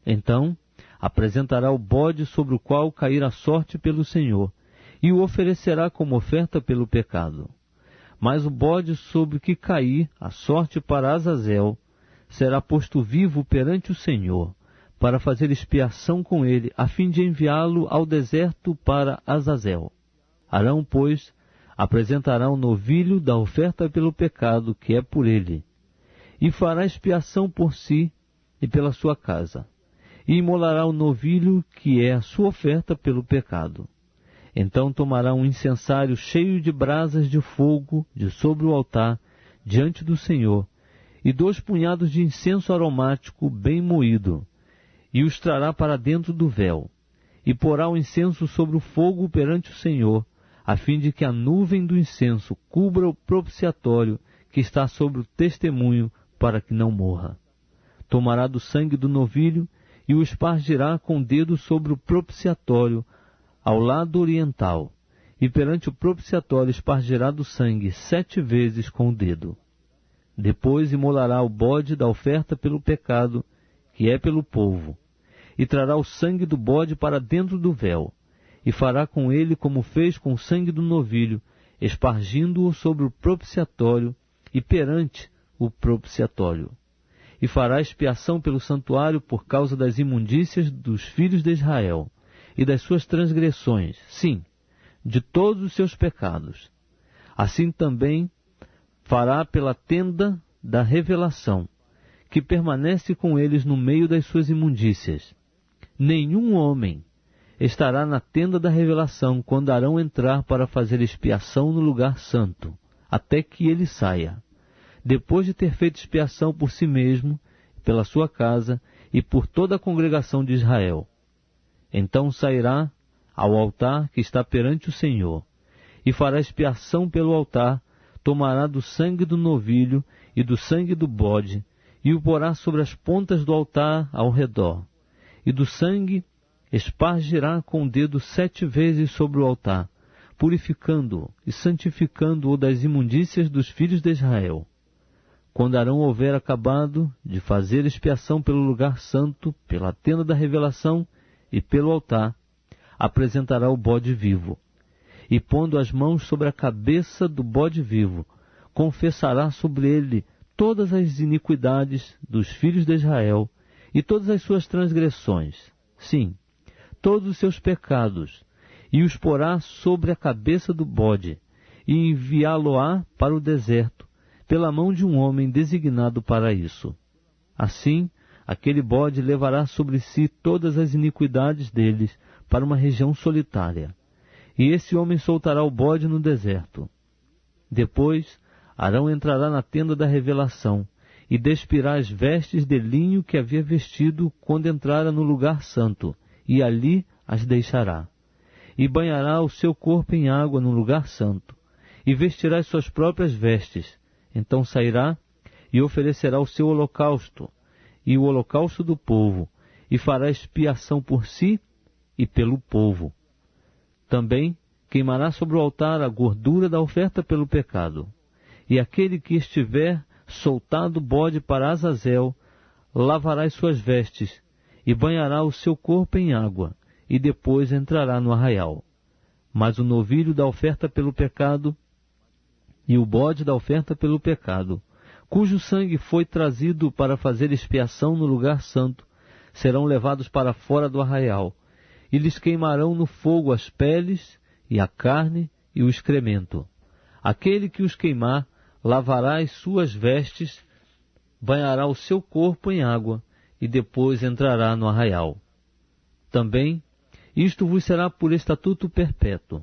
Então, apresentará o bode sobre o qual cair a sorte pelo Senhor, e o oferecerá como oferta pelo pecado. Mas o bode sobre que cair a sorte para Azazel será posto vivo perante o Senhor, para fazer expiação com ele, a fim de enviá-lo ao deserto para Azazel. Arão, pois, apresentará o novilho da oferta pelo pecado, que é por ele, e fará expiação por si e pela sua casa, e imolará o novilho, que é a sua oferta pelo pecado. Então tomará um incensário cheio de brasas de fogo de sobre o altar, diante do Senhor, e 2 punhados de incenso aromático bem moído, e os trará para dentro do véu, e porá o incenso sobre o fogo perante o Senhor, a fim de que a nuvem do incenso cubra o propiciatório que está sobre o testemunho, para que não morra. Tomará do sangue do novilho, e o espargirá com o dedo sobre o propiciatório, ao lado oriental, e perante o propiciatório espargirá do sangue 7 vezes com o dedo. Depois imolará o bode da oferta pelo pecado, que é pelo povo, e trará o sangue do bode para dentro do véu, e fará com ele como fez com o sangue do novilho, espargindo-o sobre o propiciatório e perante o propiciatório. E fará expiação pelo santuário por causa das imundícias dos filhos de Israel, e das suas transgressões, sim, de todos os seus pecados. Assim também fará pela tenda da revelação, que permanece com eles no meio das suas imundícias. Nenhum homem estará na tenda da revelação quando Arão entrar para fazer expiação no lugar santo, até que ele saia, depois de ter feito expiação por si mesmo, pela sua casa e por toda a congregação de Israel. Então sairá ao altar que está perante o Senhor, e fará expiação pelo altar, tomará do sangue do novilho e do sangue do bode, e o porá sobre as pontas do altar ao redor, e do sangue espargirá com o dedo 7 vezes sobre o altar, purificando-o e santificando-o das imundícias dos filhos de Israel. Quando Arão houver acabado de fazer expiação pelo lugar santo, pela tenda da revelação e pelo altar, apresentará o bode vivo, e pondo as mãos sobre a cabeça do bode vivo, confessará sobre ele todas as iniquidades dos filhos de Israel e todas as suas transgressões, sim, todos os seus pecados, e os porá sobre a cabeça do bode, e enviá-lo-á para o deserto, pela mão de um homem designado para isso. Assim, aquele bode levará sobre si todas as iniquidades deles para uma região solitária, e esse homem soltará o bode no deserto. Depois, Arão entrará na tenda da revelação, e despirá as vestes de linho que havia vestido quando entrara no lugar santo, e ali as deixará. E banhará o seu corpo em água no lugar santo, e vestirá as suas próprias vestes. Então sairá e oferecerá o seu holocausto, e o holocausto do povo, e fará expiação por si e pelo povo. Também queimará sobre o altar a gordura da oferta pelo pecado. E aquele que estiver soltado bode para Azazel, lavará as suas vestes, e banhará o seu corpo em água, e depois entrará no arraial. Mas o novilho da oferta pelo pecado e o bode da oferta pelo pecado, cujo sangue foi trazido para fazer expiação no lugar santo, serão levados para fora do arraial, e lhes queimarão no fogo as peles, e a carne, e o excremento. Aquele que os queimar, lavará as suas vestes, banhará o seu corpo em água, e depois entrará no arraial. Também, isto vos será por estatuto perpétuo.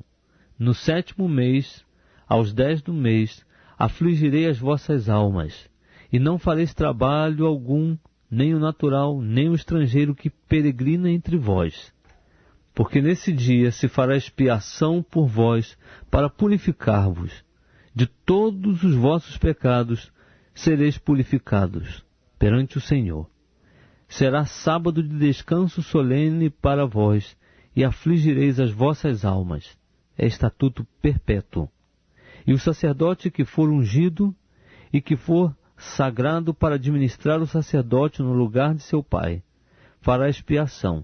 No 7º mês, aos 10 do mês, afligirei as vossas almas, e não fareis trabalho algum, nem o natural, nem o estrangeiro que peregrina entre vós. Porque nesse dia se fará expiação por vós, para purificar-vos. De todos os vossos pecados sereis purificados perante o Senhor. Será sábado de descanso solene para vós, e afligireis as vossas almas. É estatuto perpétuo. E o sacerdote que for ungido e que for sagrado para administrar o sacerdote no lugar de seu pai, fará expiação,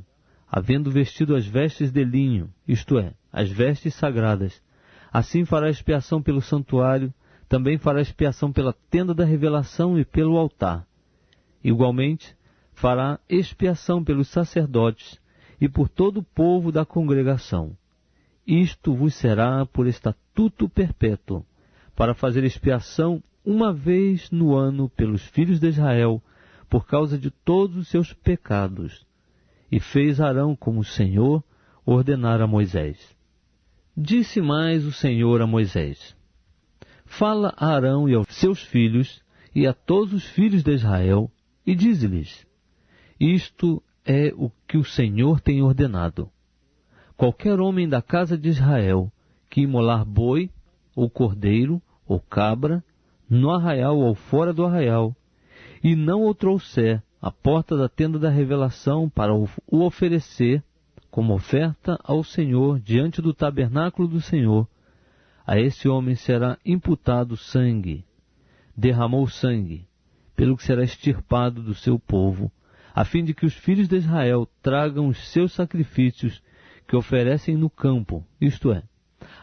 havendo vestido as vestes de linho, isto é, as vestes sagradas. Assim fará expiação pelo santuário, também fará expiação pela tenda da revelação e pelo altar. Igualmente, fará expiação pelos sacerdotes e por todo o povo da congregação. Isto vos será por estatuto perpétuo, para fazer expiação uma vez no ano pelos filhos de Israel, por causa de todos os seus pecados. E fez Arão como o Senhor ordenara a Moisés. Disse mais o Senhor a Moisés: Fala a Arão e aos seus filhos, e a todos os filhos de Israel, e dize-lhes: Isto é o que o Senhor tem ordenado. Qualquer homem da casa de Israel que imolar boi, ou cordeiro, ou cabra, no arraial ou fora do arraial, e não o trouxer à porta da tenda da revelação para o oferecer como oferta ao Senhor diante do tabernáculo do Senhor, a esse homem será imputado sangue. Derramou sangue, pelo que será extirpado do seu povo, a fim de que os filhos de Israel tragam os seus sacrifícios que oferecem no campo, isto é,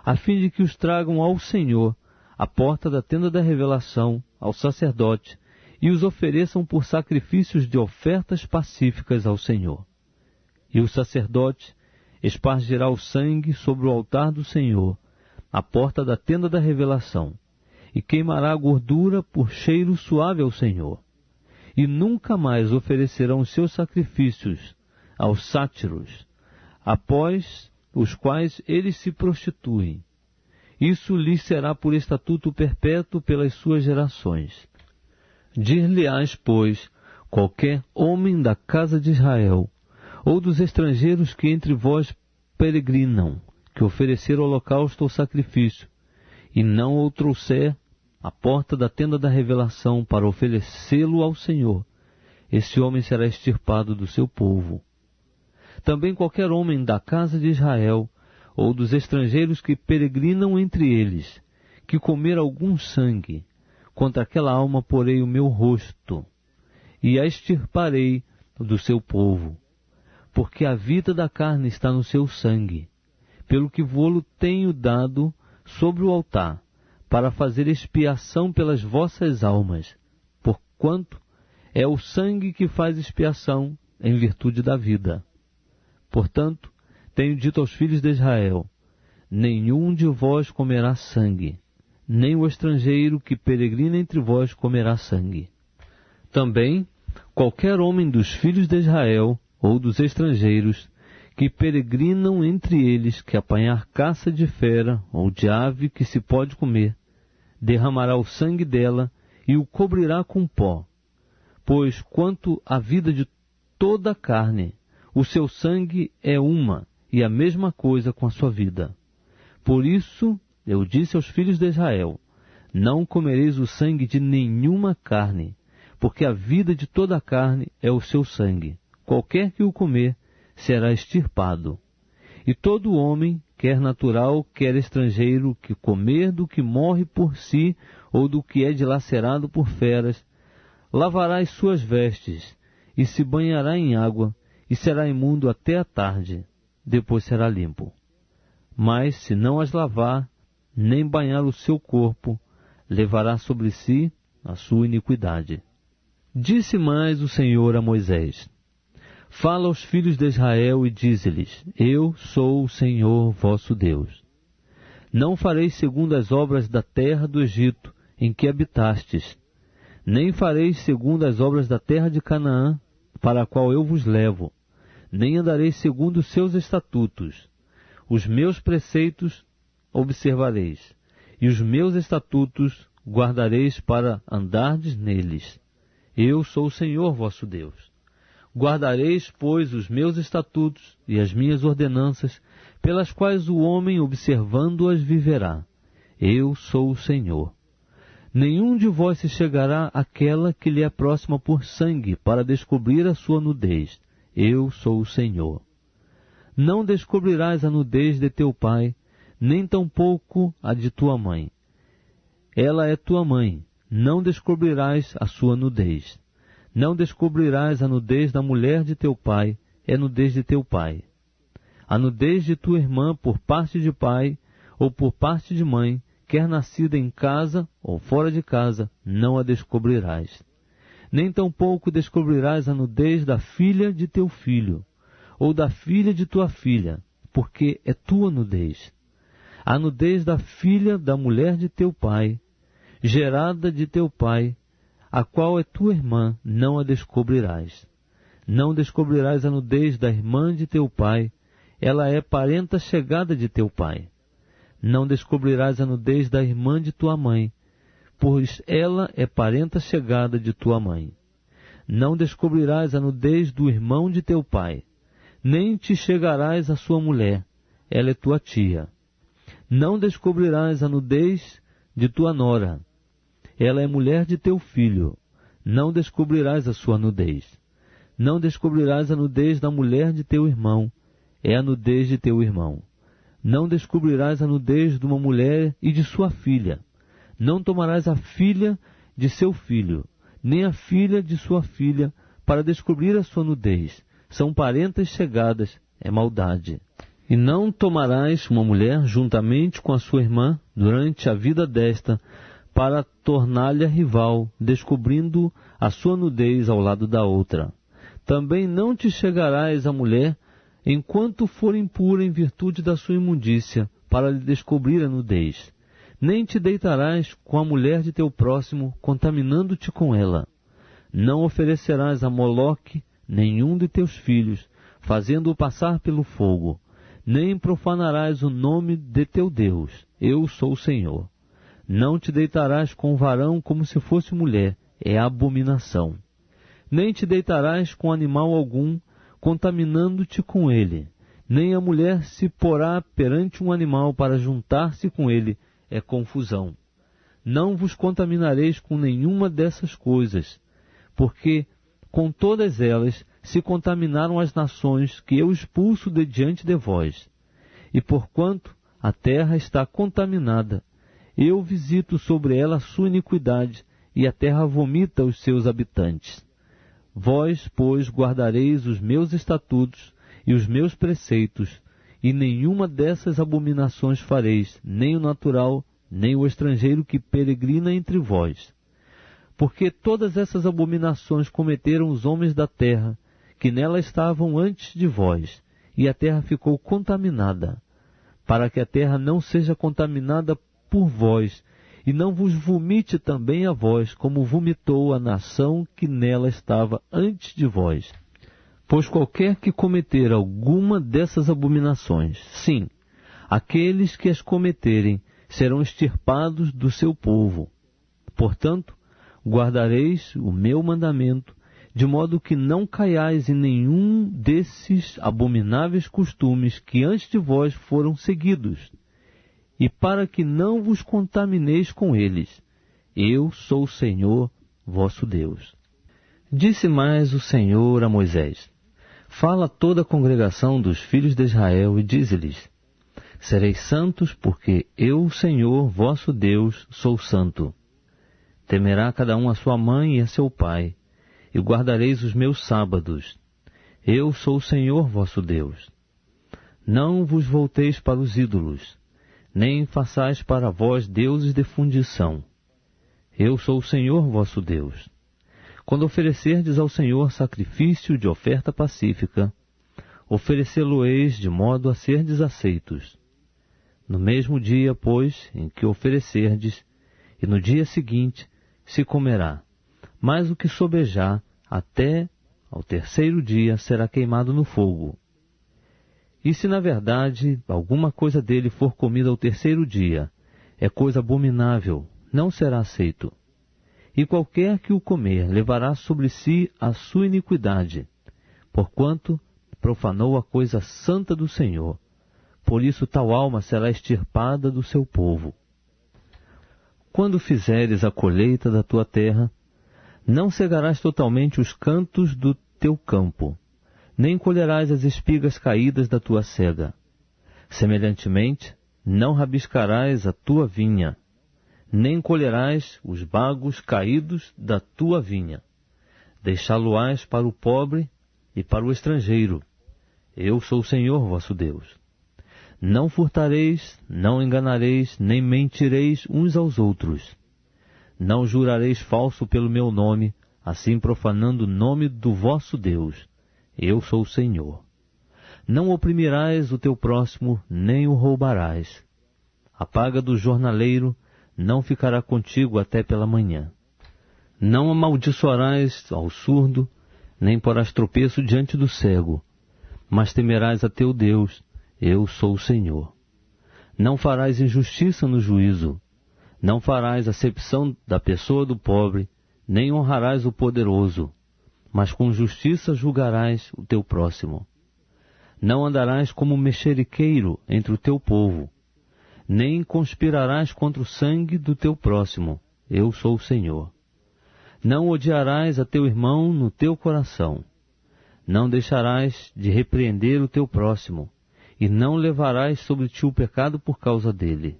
a fim de que os tragam ao Senhor, à porta da tenda da revelação, ao sacerdote, e os ofereçam por sacrifícios de ofertas pacíficas ao Senhor. E o sacerdote espargirá o sangue sobre o altar do Senhor, à porta da tenda da revelação, e queimará a gordura por cheiro suave ao Senhor. E nunca mais oferecerão os seus sacrifícios aos sátiros, após os quais eles se prostituem. Isso lhes será por estatuto perpétuo pelas suas gerações. Dir-lhe-ás, pois, qualquer homem da casa de Israel, ou dos estrangeiros que entre vós peregrinam, que oferecer holocausto ou sacrifício, e não o trouxer à porta da tenda da revelação para oferecê-lo ao Senhor, esse homem será extirpado do seu povo. Também qualquer homem da casa de Israel, ou dos estrangeiros que peregrinam entre eles, que comer algum sangue, contra aquela alma porei o meu rosto, e a extirparei do seu povo, porque a vida da carne está no seu sangue, pelo que vô-lo tenho dado sobre o altar, para fazer expiação pelas vossas almas, porquanto é o sangue que faz expiação em virtude da vida. Portanto, tenho dito aos filhos de Israel: nenhum de vós comerá sangue, nem o estrangeiro que peregrina entre vós comerá sangue. Também, qualquer homem dos filhos de Israel, ou dos estrangeiros, que peregrinam entre eles, que apanhar caça de fera, ou de ave que se pode comer, derramará o sangue dela e o cobrirá com pó. Pois, quanto à vida de toda a carne, o seu sangue é uma, e a mesma coisa com a sua vida. Por isso, eu disse aos filhos de Israel: não comereis o sangue de nenhuma carne, porque a vida de toda a carne é o seu sangue. Qualquer que o comer, será extirpado. E todo homem, quer natural, quer estrangeiro, que comer do que morre por si, ou do que é dilacerado por feras, lavará as suas vestes, e se banhará em água, e será imundo até a tarde, depois será limpo. Mas, se não as lavar, nem banhar o seu corpo, levará sobre si a sua iniquidade. Disse mais o Senhor a Moisés: fala aos filhos de Israel e dize-lhes: eu sou o Senhor vosso Deus. Não fareis segundo as obras da terra do Egito, em que habitastes, nem fareis segundo as obras da terra de Canaã, para a qual eu vos levo, nem andareis segundo os seus estatutos. Os meus preceitos observareis, e os meus estatutos guardareis para andardes neles. Eu sou o Senhor vosso Deus. Guardareis, pois, os meus estatutos e as minhas ordenanças, pelas quais o homem, observando-as, viverá. Eu sou o Senhor. Nenhum de vós se chegará àquela que lhe é próxima por sangue, para descobrir a sua nudez. Eu sou o Senhor. Não descobrirás a nudez de teu pai, nem tampouco a de tua mãe. Ela é tua mãe. Não descobrirás a sua nudez. Não descobrirás a nudez da mulher de teu pai, é nudez de teu pai. A nudez de tua irmã por parte de pai ou por parte de mãe, quer nascida em casa ou fora de casa, não a descobrirás. Nem tampouco descobrirás a nudez da filha de teu filho, ou da filha de tua filha, porque é tua nudez. A nudez da filha da mulher de teu pai, gerada de teu pai, a qual é tua irmã, não a descobrirás. Não descobrirás a nudez da irmã de teu pai, ela é parenta chegada de teu pai. Não descobrirás a nudez da irmã de tua mãe, pois ela é parenta chegada de tua mãe. Não descobrirás a nudez do irmão de teu pai, nem te chegarás à sua mulher, ela é tua tia. Não descobrirás a nudez de tua nora, ela é mulher de teu filho, não descobrirás a sua nudez. Não descobrirás a nudez da mulher de teu irmão, é a nudez de teu irmão. Não descobrirás a nudez de uma mulher e de sua filha. Não tomarás a filha de seu filho, nem a filha de sua filha, para descobrir a sua nudez. São parentas chegadas, é maldade. E não tomarás uma mulher juntamente com a sua irmã durante a vida desta, para torná-la rival, descobrindo a sua nudez ao lado da outra. Também não te chegarás à mulher enquanto for impura em virtude da sua imundícia, para lhe descobrir a nudez. Nem te deitarás com a mulher de teu próximo, contaminando-te com ela. Não oferecerás a Moloque nenhum de teus filhos, fazendo-o passar pelo fogo. Nem profanarás o nome de teu Deus. Eu sou o Senhor. Não te deitarás com o varão como se fosse mulher, é abominação. Nem te deitarás com animal algum, contaminando-te com ele. Nem a mulher se porá perante um animal para juntar-se com ele, é confusão. Não vos contaminareis com nenhuma dessas coisas, porque com todas elas se contaminaram as nações que eu expulso de diante de vós. E porquanto a terra está contaminada, eu visito sobre ela a sua iniquidade, e a terra vomita os seus habitantes. Vós, pois, guardareis os meus estatutos e os meus preceitos, e nenhuma dessas abominações fareis, nem o natural, nem o estrangeiro que peregrina entre vós. Porque todas essas abominações cometeram os homens da terra, que nela estavam antes de vós, e a terra ficou contaminada, para que a terra não seja contaminada por vós, e não vos vomite também a vós, como vomitou a nação que nela estava antes de vós. Pois qualquer que cometer alguma dessas abominações, sim, aqueles que as cometerem serão extirpados do seu povo. Portanto, guardareis o meu mandamento, de modo que não caiais em nenhum desses abomináveis costumes que antes de vós foram seguidos, e para que não vos contamineis com eles. Eu sou o Senhor vosso Deus. Disse mais o Senhor a Moisés: fala a toda a congregação dos filhos de Israel e dize-lhes: sereis santos, porque eu, o Senhor vosso Deus, sou santo. Temerá cada um a sua mãe e a seu pai, e guardareis os meus sábados. Eu sou o Senhor vosso Deus. Não vos volteis para os ídolos, nem façais para vós deuses de fundição. Eu sou o Senhor vosso Deus. Quando oferecerdes ao Senhor sacrifício de oferta pacífica, oferecê-lo-eis de modo a serdes aceitos. No mesmo dia, pois, em que oferecerdes, e no dia seguinte, se comerá, mas o que sobejar até ao terceiro dia será queimado no fogo. E se na verdade alguma coisa dele for comida ao terceiro dia, é coisa abominável, não será aceito. E qualquer que o comer levará sobre si a sua iniquidade, porquanto profanou a coisa santa do Senhor. Por isso tal alma será extirpada do seu povo. Quando fizeres a colheita da tua terra, não cegarás totalmente os cantos do teu campo, nem colherás as espigas caídas da tua cega. Semelhantemente, não rabiscarás a tua vinha, nem colherás os bagos caídos da tua vinha. Deixá-lo-ás para o pobre e para o estrangeiro. Eu sou o Senhor vosso Deus. Não furtareis, não enganareis, nem mentireis uns aos outros. Não jurareis falso pelo meu nome, assim profanando o nome do vosso Deus. Eu sou o Senhor. Não oprimirás o teu próximo, nem o roubarás. A paga do jornaleiro não ficará contigo até pela manhã. Não amaldiçoarás ao surdo, nem porás tropeço diante do cego, mas temerás a teu Deus. Eu sou o Senhor. Não farás injustiça no juízo, não farás acepção da pessoa do pobre, nem honrarás o poderoso, mas com justiça julgarás o teu próximo. Não andarás como mexeriqueiro entre o teu povo, nem conspirarás contra o sangue do teu próximo. Eu sou o Senhor. Não odiarás a teu irmão no teu coração. Não deixarás de repreender o teu próximo, e não levarás sobre ti o pecado por causa dele.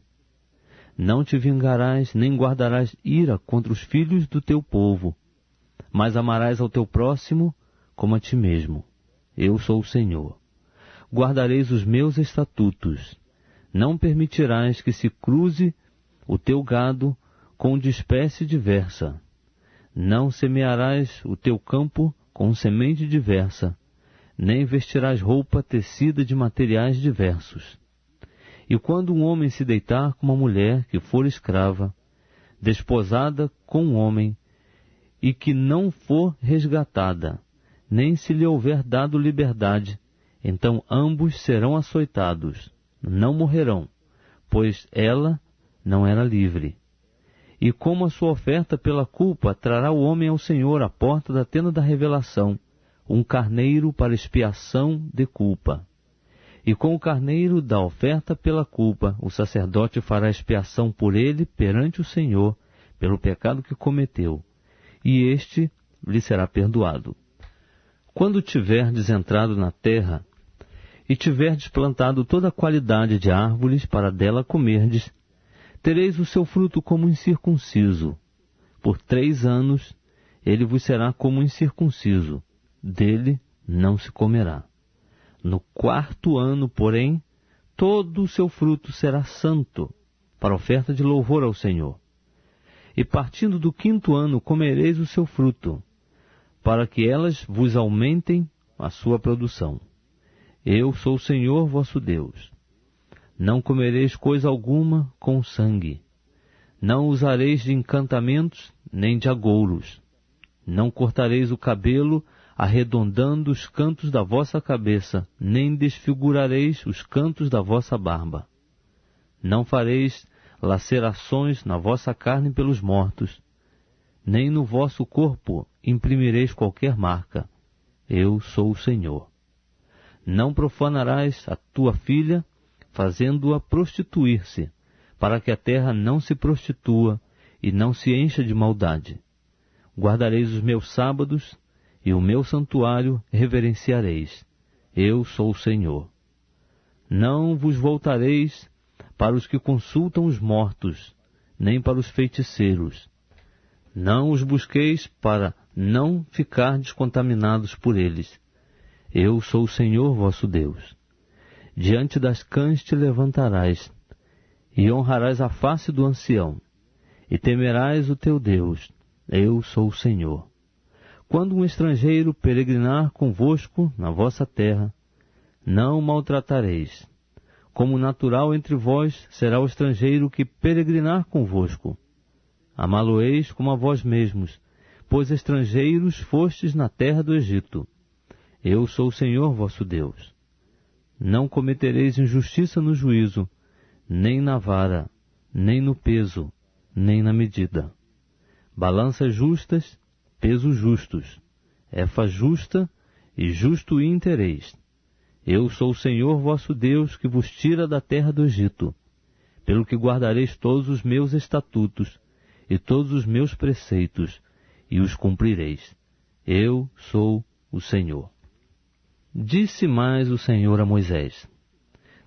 Não te vingarás, nem guardarás ira contra os filhos do teu povo, mas amarás ao teu próximo como a ti mesmo. Eu sou o Senhor. Guardareis os meus estatutos. Não permitirás que se cruze o teu gado com de espécie diversa. Não semearás o teu campo com semente diversa, nem vestirás roupa tecida de materiais diversos. E quando um homem se deitar com uma mulher que for escrava, desposada com um homem, e que não for resgatada, nem se lhe houver dado liberdade, então ambos serão açoitados, não morrerão, pois ela não era livre. E como a sua oferta pela culpa, trará o homem ao Senhor à porta da tenda da revelação, um carneiro para expiação de culpa. E com o carneiro da oferta pela culpa, o sacerdote fará expiação por ele perante o Senhor, pelo pecado que cometeu, e este lhe será perdoado. Quando tiverdes entrado na terra, e tiverdes plantado toda a qualidade de árvores para dela comerdes, tereis o seu fruto como incircunciso. Por 3 anos ele vos será como incircunciso, dele não se comerá. No 4º ano, porém, todo o seu fruto será santo, para oferta de louvor ao Senhor. E partindo do 5º ano comereis o seu fruto, para que elas vos aumentem a sua produção. Eu sou o Senhor vosso Deus. Não comereis coisa alguma com sangue. Não usareis de encantamentos, nem de agouros. Não cortareis o cabelo, arredondando os cantos da vossa cabeça, nem desfigurareis os cantos da vossa barba. Não fareis lacerações na vossa carne pelos mortos, nem no vosso corpo imprimireis qualquer marca. Eu sou o Senhor. Não profanarás a tua filha, fazendo-a prostituir-se, para que a terra não se prostitua e não se encha de maldade. Guardareis os meus sábados, e o meu santuário reverenciareis. Eu sou o Senhor. Não vos voltareis para os que consultam os mortos, nem para os feiticeiros. Não os busqueis para não ficardes contaminados por eles. Eu sou o Senhor vosso Deus. Diante das cães te levantarás, e honrarás a face do ancião, e temerás o teu Deus. Eu sou o Senhor. Quando um estrangeiro peregrinar convosco na vossa terra, não o maltratareis. Como natural entre vós será o estrangeiro que peregrinar convosco. Amá-lo-eis como a vós mesmos, pois estrangeiros fostes na terra do Egito. Eu sou o Senhor vosso Deus. Não cometereis injustiça no juízo, nem na vara, nem no peso, nem na medida. Balanças justas, pesos justos, efa justa e justo íntereis. Eu sou o Senhor vosso Deus que vos tira da terra do Egito, pelo que guardareis todos os meus estatutos e todos os meus preceitos, e os cumprireis. Eu sou o Senhor. Disse mais o Senhor a Moisés: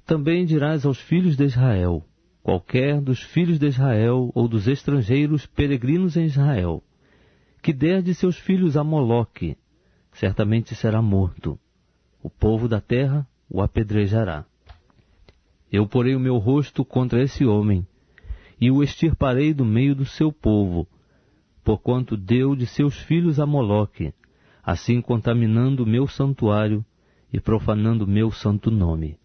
Também dirás aos filhos de Israel, qualquer dos filhos de Israel ou dos estrangeiros peregrinos em Israel, que der de seus filhos a Moloque, certamente será morto. O povo da terra o apedrejará. Eu porei o meu rosto contra esse homem, e o extirparei do meio do seu povo, porquanto deu de seus filhos a Moloque, assim contaminando o meu santuário e profanando o meu santo nome.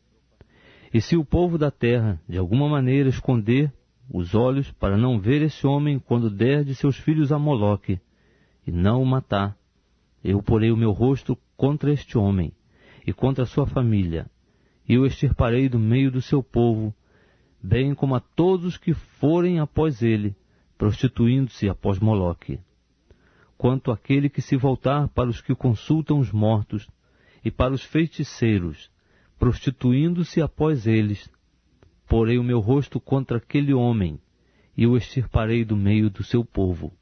E se o povo da terra, de alguma maneira, esconder os olhos para não ver esse homem quando der de seus filhos a Moloque, e não o matar, eu porei o meu rosto contra este homem, e contra a sua família, e o extirparei do meio do seu povo, bem como a todos os que forem após ele, prostituindo-se após Moloque. Quanto àquele que se voltar para os que consultam os mortos, e para os feiticeiros, prostituindo-se após eles, porei o meu rosto contra aquele homem, e o extirparei do meio do seu povo.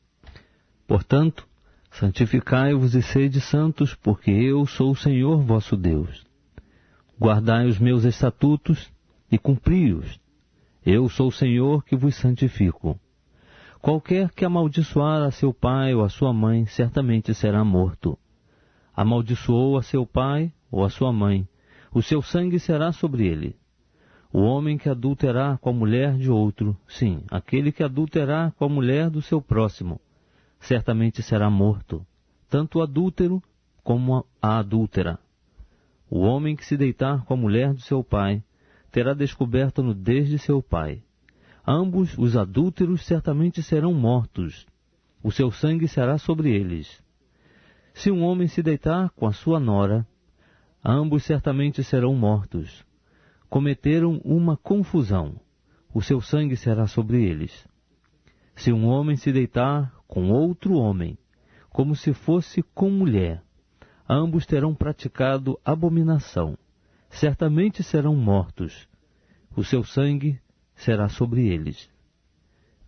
Portanto, santificai-vos e sede santos, porque eu sou o Senhor vosso Deus. Guardai os meus estatutos e cumpri-os. Eu sou o Senhor que vos santifico. Qualquer que amaldiçoar a seu pai ou a sua mãe, certamente será morto. Amaldiçoou a seu pai ou a sua mãe, o seu sangue será sobre ele. O homem que adulterar com a mulher de outro, sim, aquele que adulterar com a mulher do seu próximo, certamente será morto, tanto o adúltero como a adúltera. O homem que se deitar com a mulher do seu pai, terá descoberto a nudez de seu pai. Ambos os adúlteros certamente serão mortos, o seu sangue será sobre eles. Se um homem se deitar com a sua nora, ambos certamente serão mortos. Cometeram uma confusão, o seu sangue será sobre eles. Se um homem se deitar com outro homem, como se fosse com mulher, ambos terão praticado abominação, certamente serão mortos, o seu sangue será sobre eles.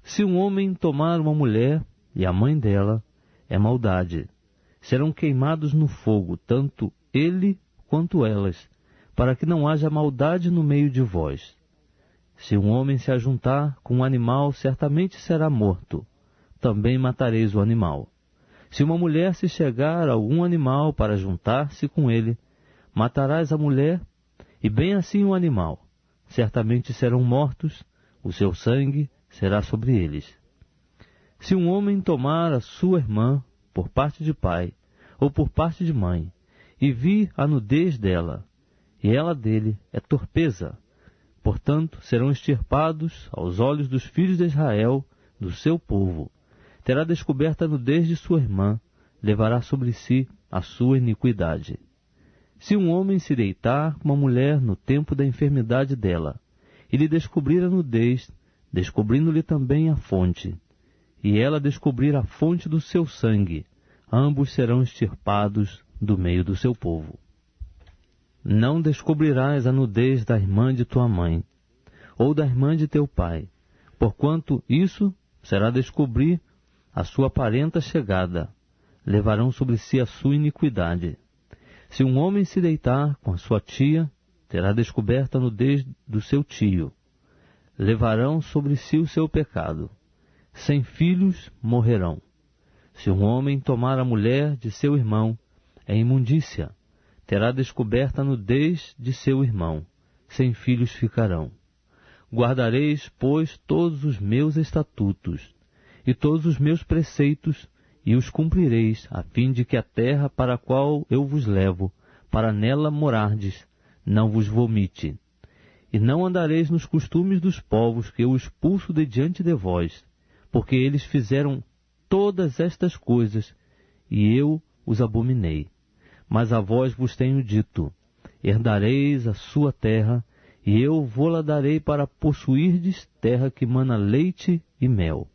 Se um homem tomar uma mulher e a mãe dela, é maldade. Serão queimados no fogo, tanto ele quanto elas, para que não haja maldade no meio de vós. Se um homem se ajuntar com um animal, certamente será morto. Também matareis o animal. Se uma mulher se chegar a algum animal para juntar-se com ele, matarás a mulher, e bem assim o animal. Certamente serão mortos, o seu sangue será sobre eles. Se um homem tomar a sua irmã, por parte de pai, ou por parte de mãe, e vir a nudez dela, e ela dele é torpeza. Portanto, serão extirpados aos olhos dos filhos de Israel, do seu povo. Terá descoberta a nudez de sua irmã, levará sobre si a sua iniquidade. Se um homem se deitar com uma mulher no tempo da enfermidade dela, e lhe descobrir a nudez, descobrindo-lhe também a fonte, e ela descobrir a fonte do seu sangue, ambos serão extirpados do meio do seu povo. Não descobrirás a nudez da irmã de tua mãe, ou da irmã de teu pai, porquanto isso será descobrir a sua parenta chegada, levarão sobre si a sua iniquidade. Se um homem se deitar com a sua tia, terá descoberta a nudez do seu tio, levarão sobre si o seu pecado. Sem filhos morrerão. Se um homem tomar a mulher de seu irmão, é imundícia, terá descoberta a nudez de seu irmão, sem filhos ficarão. Guardareis, pois, todos os meus estatutos e todos os meus preceitos, e os cumprireis, a fim de que a terra para a qual eu vos levo, para nela morardes, não vos vomite. E não andareis nos costumes dos povos que eu expulso de diante de vós, porque eles fizeram todas estas coisas, e eu os abominei. Mas a vós vos tenho dito, herdareis a sua terra, e eu vô-la darei para possuirdes terra que mana leite e mel.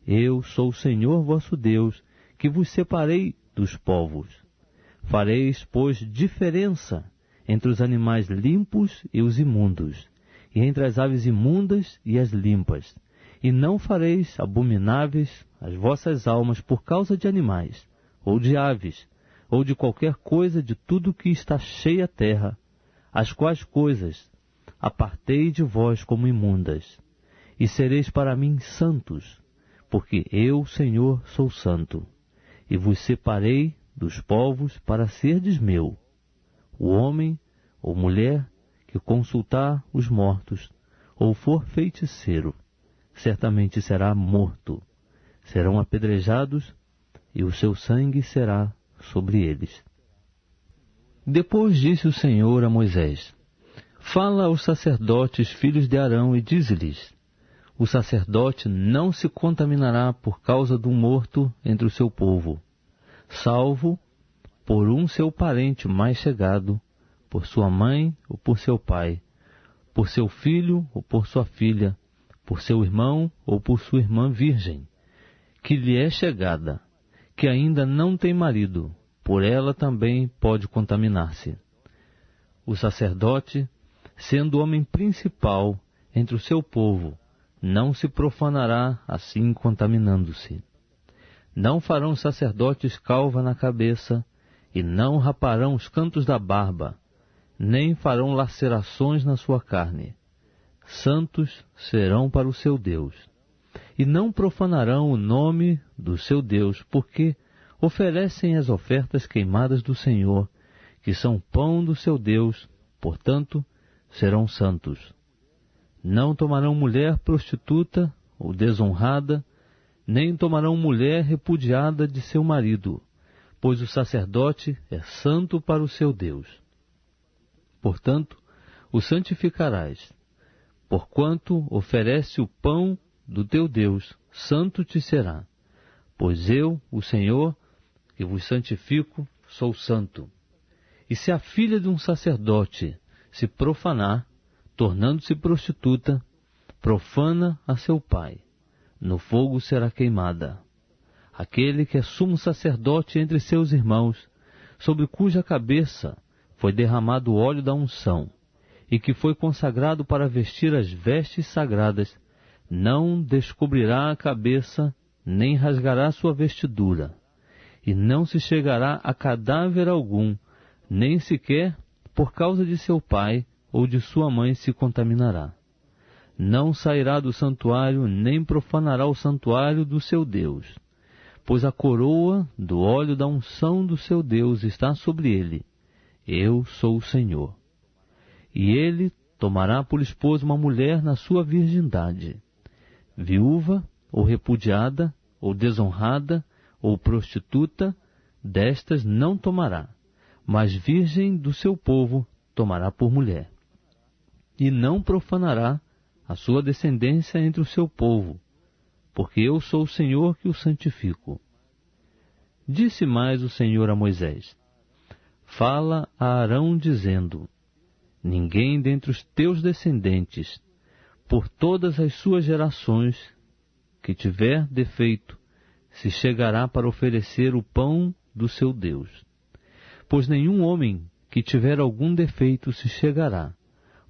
Eu sou o Senhor vosso Deus, que vos separei dos povos. Fareis, pois, diferença entre os animais limpos e os imundos, e entre as aves imundas e as limpas. E não fareis abomináveis as vossas almas por causa de animais, ou de aves, ou de qualquer coisa de tudo que está cheia a terra, as quais coisas apartei de vós como imundas. E sereis para mim santos, porque eu, Senhor, sou santo. E vos separei dos povos para serdes meu. O homem ou mulher que consultar os mortos, ou for feiticeiro, certamente será morto. Serão apedrejados, e o seu sangue será sobre eles. Depois disse o Senhor a Moisés: Fala aos sacerdotes, filhos de Arão, e dize-lhes: O sacerdote não se contaminará por causa do morto entre o seu povo, salvo por um seu parente mais chegado, por sua mãe ou por seu pai, por seu filho ou por sua filha, por seu irmão ou por sua irmã virgem, que lhe é chegada, que ainda não tem marido, por ela também pode contaminar-se. O sacerdote, sendo o homem principal entre o seu povo, não se profanará assim contaminando-se. Não farão os sacerdotes calva na cabeça, e não raparão os cantos da barba, nem farão lacerações na sua carne. Santos serão para o seu Deus. E não profanarão o nome do seu Deus, porque oferecem as ofertas queimadas do Senhor, que são pão do seu Deus, portanto, serão santos. Não tomarão mulher prostituta ou desonrada, nem tomarão mulher repudiada de seu marido, pois o sacerdote é santo para o seu Deus. Portanto, o santificarás, porquanto oferece o pão do teu Deus, santo te será. Pois eu, o Senhor, que vos santifico, sou santo. E se a filha de um sacerdote se profanar, tornando-se prostituta, profana a seu pai, no fogo será queimada. Aquele que é sumo sacerdote entre seus irmãos, sobre cuja cabeça foi derramado o óleo da unção, e que foi consagrado para vestir as vestes sagradas, não descobrirá a cabeça, nem rasgará sua vestidura, e não se chegará a cadáver algum, nem sequer por causa de seu pai ou de sua mãe se contaminará. Não sairá do santuário, nem profanará o santuário do seu Deus, pois a coroa do óleo da unção do seu Deus está sobre ele. Eu sou o Senhor. E ele tomará por esposa uma mulher na sua virgindade, viúva, ou repudiada, ou desonrada, ou prostituta, destas não tomará, mas virgem do seu povo tomará por mulher. E não profanará a sua descendência entre o seu povo, porque eu sou o Senhor que o santifico. Disse mais o Senhor a Moisés: Fala a Arão dizendo: Ninguém dentre os teus descendentes, por todas as suas gerações, que tiver defeito, se chegará para oferecer o pão do seu Deus. Pois nenhum homem que tiver algum defeito se chegará,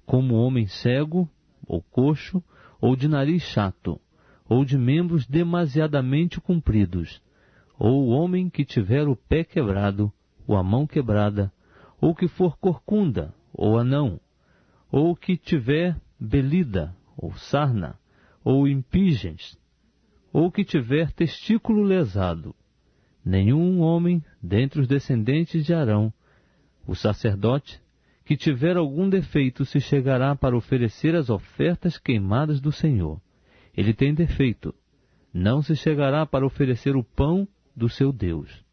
como homem cego, ou coxo, ou de nariz chato, ou de membros demasiadamente compridos, ou o homem que tiver o pé quebrado, ou a mão quebrada, ou que for corcunda, ou anão, ou que tiver belida, ou sarna, ou impígens, ou que tiver testículo lesado. Nenhum homem dentre os descendentes de Arão, o sacerdote, que tiver algum defeito se chegará para oferecer as ofertas queimadas do Senhor. Ele tem defeito, não se chegará para oferecer o pão do seu Deus.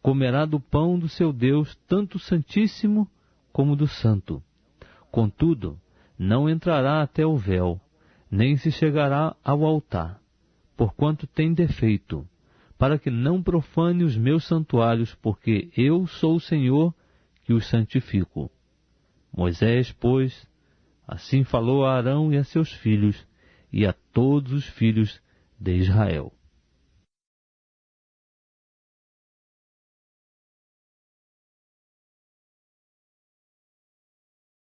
Comerá do pão do seu Deus, tanto santíssimo como do santo. Contudo, não entrará até o véu, nem se chegará ao altar, porquanto tem defeito, para que não profane os meus santuários, porque eu sou o Senhor que os santifico. Moisés, pois, assim falou a Arão e a seus filhos, e a todos os filhos de Israel.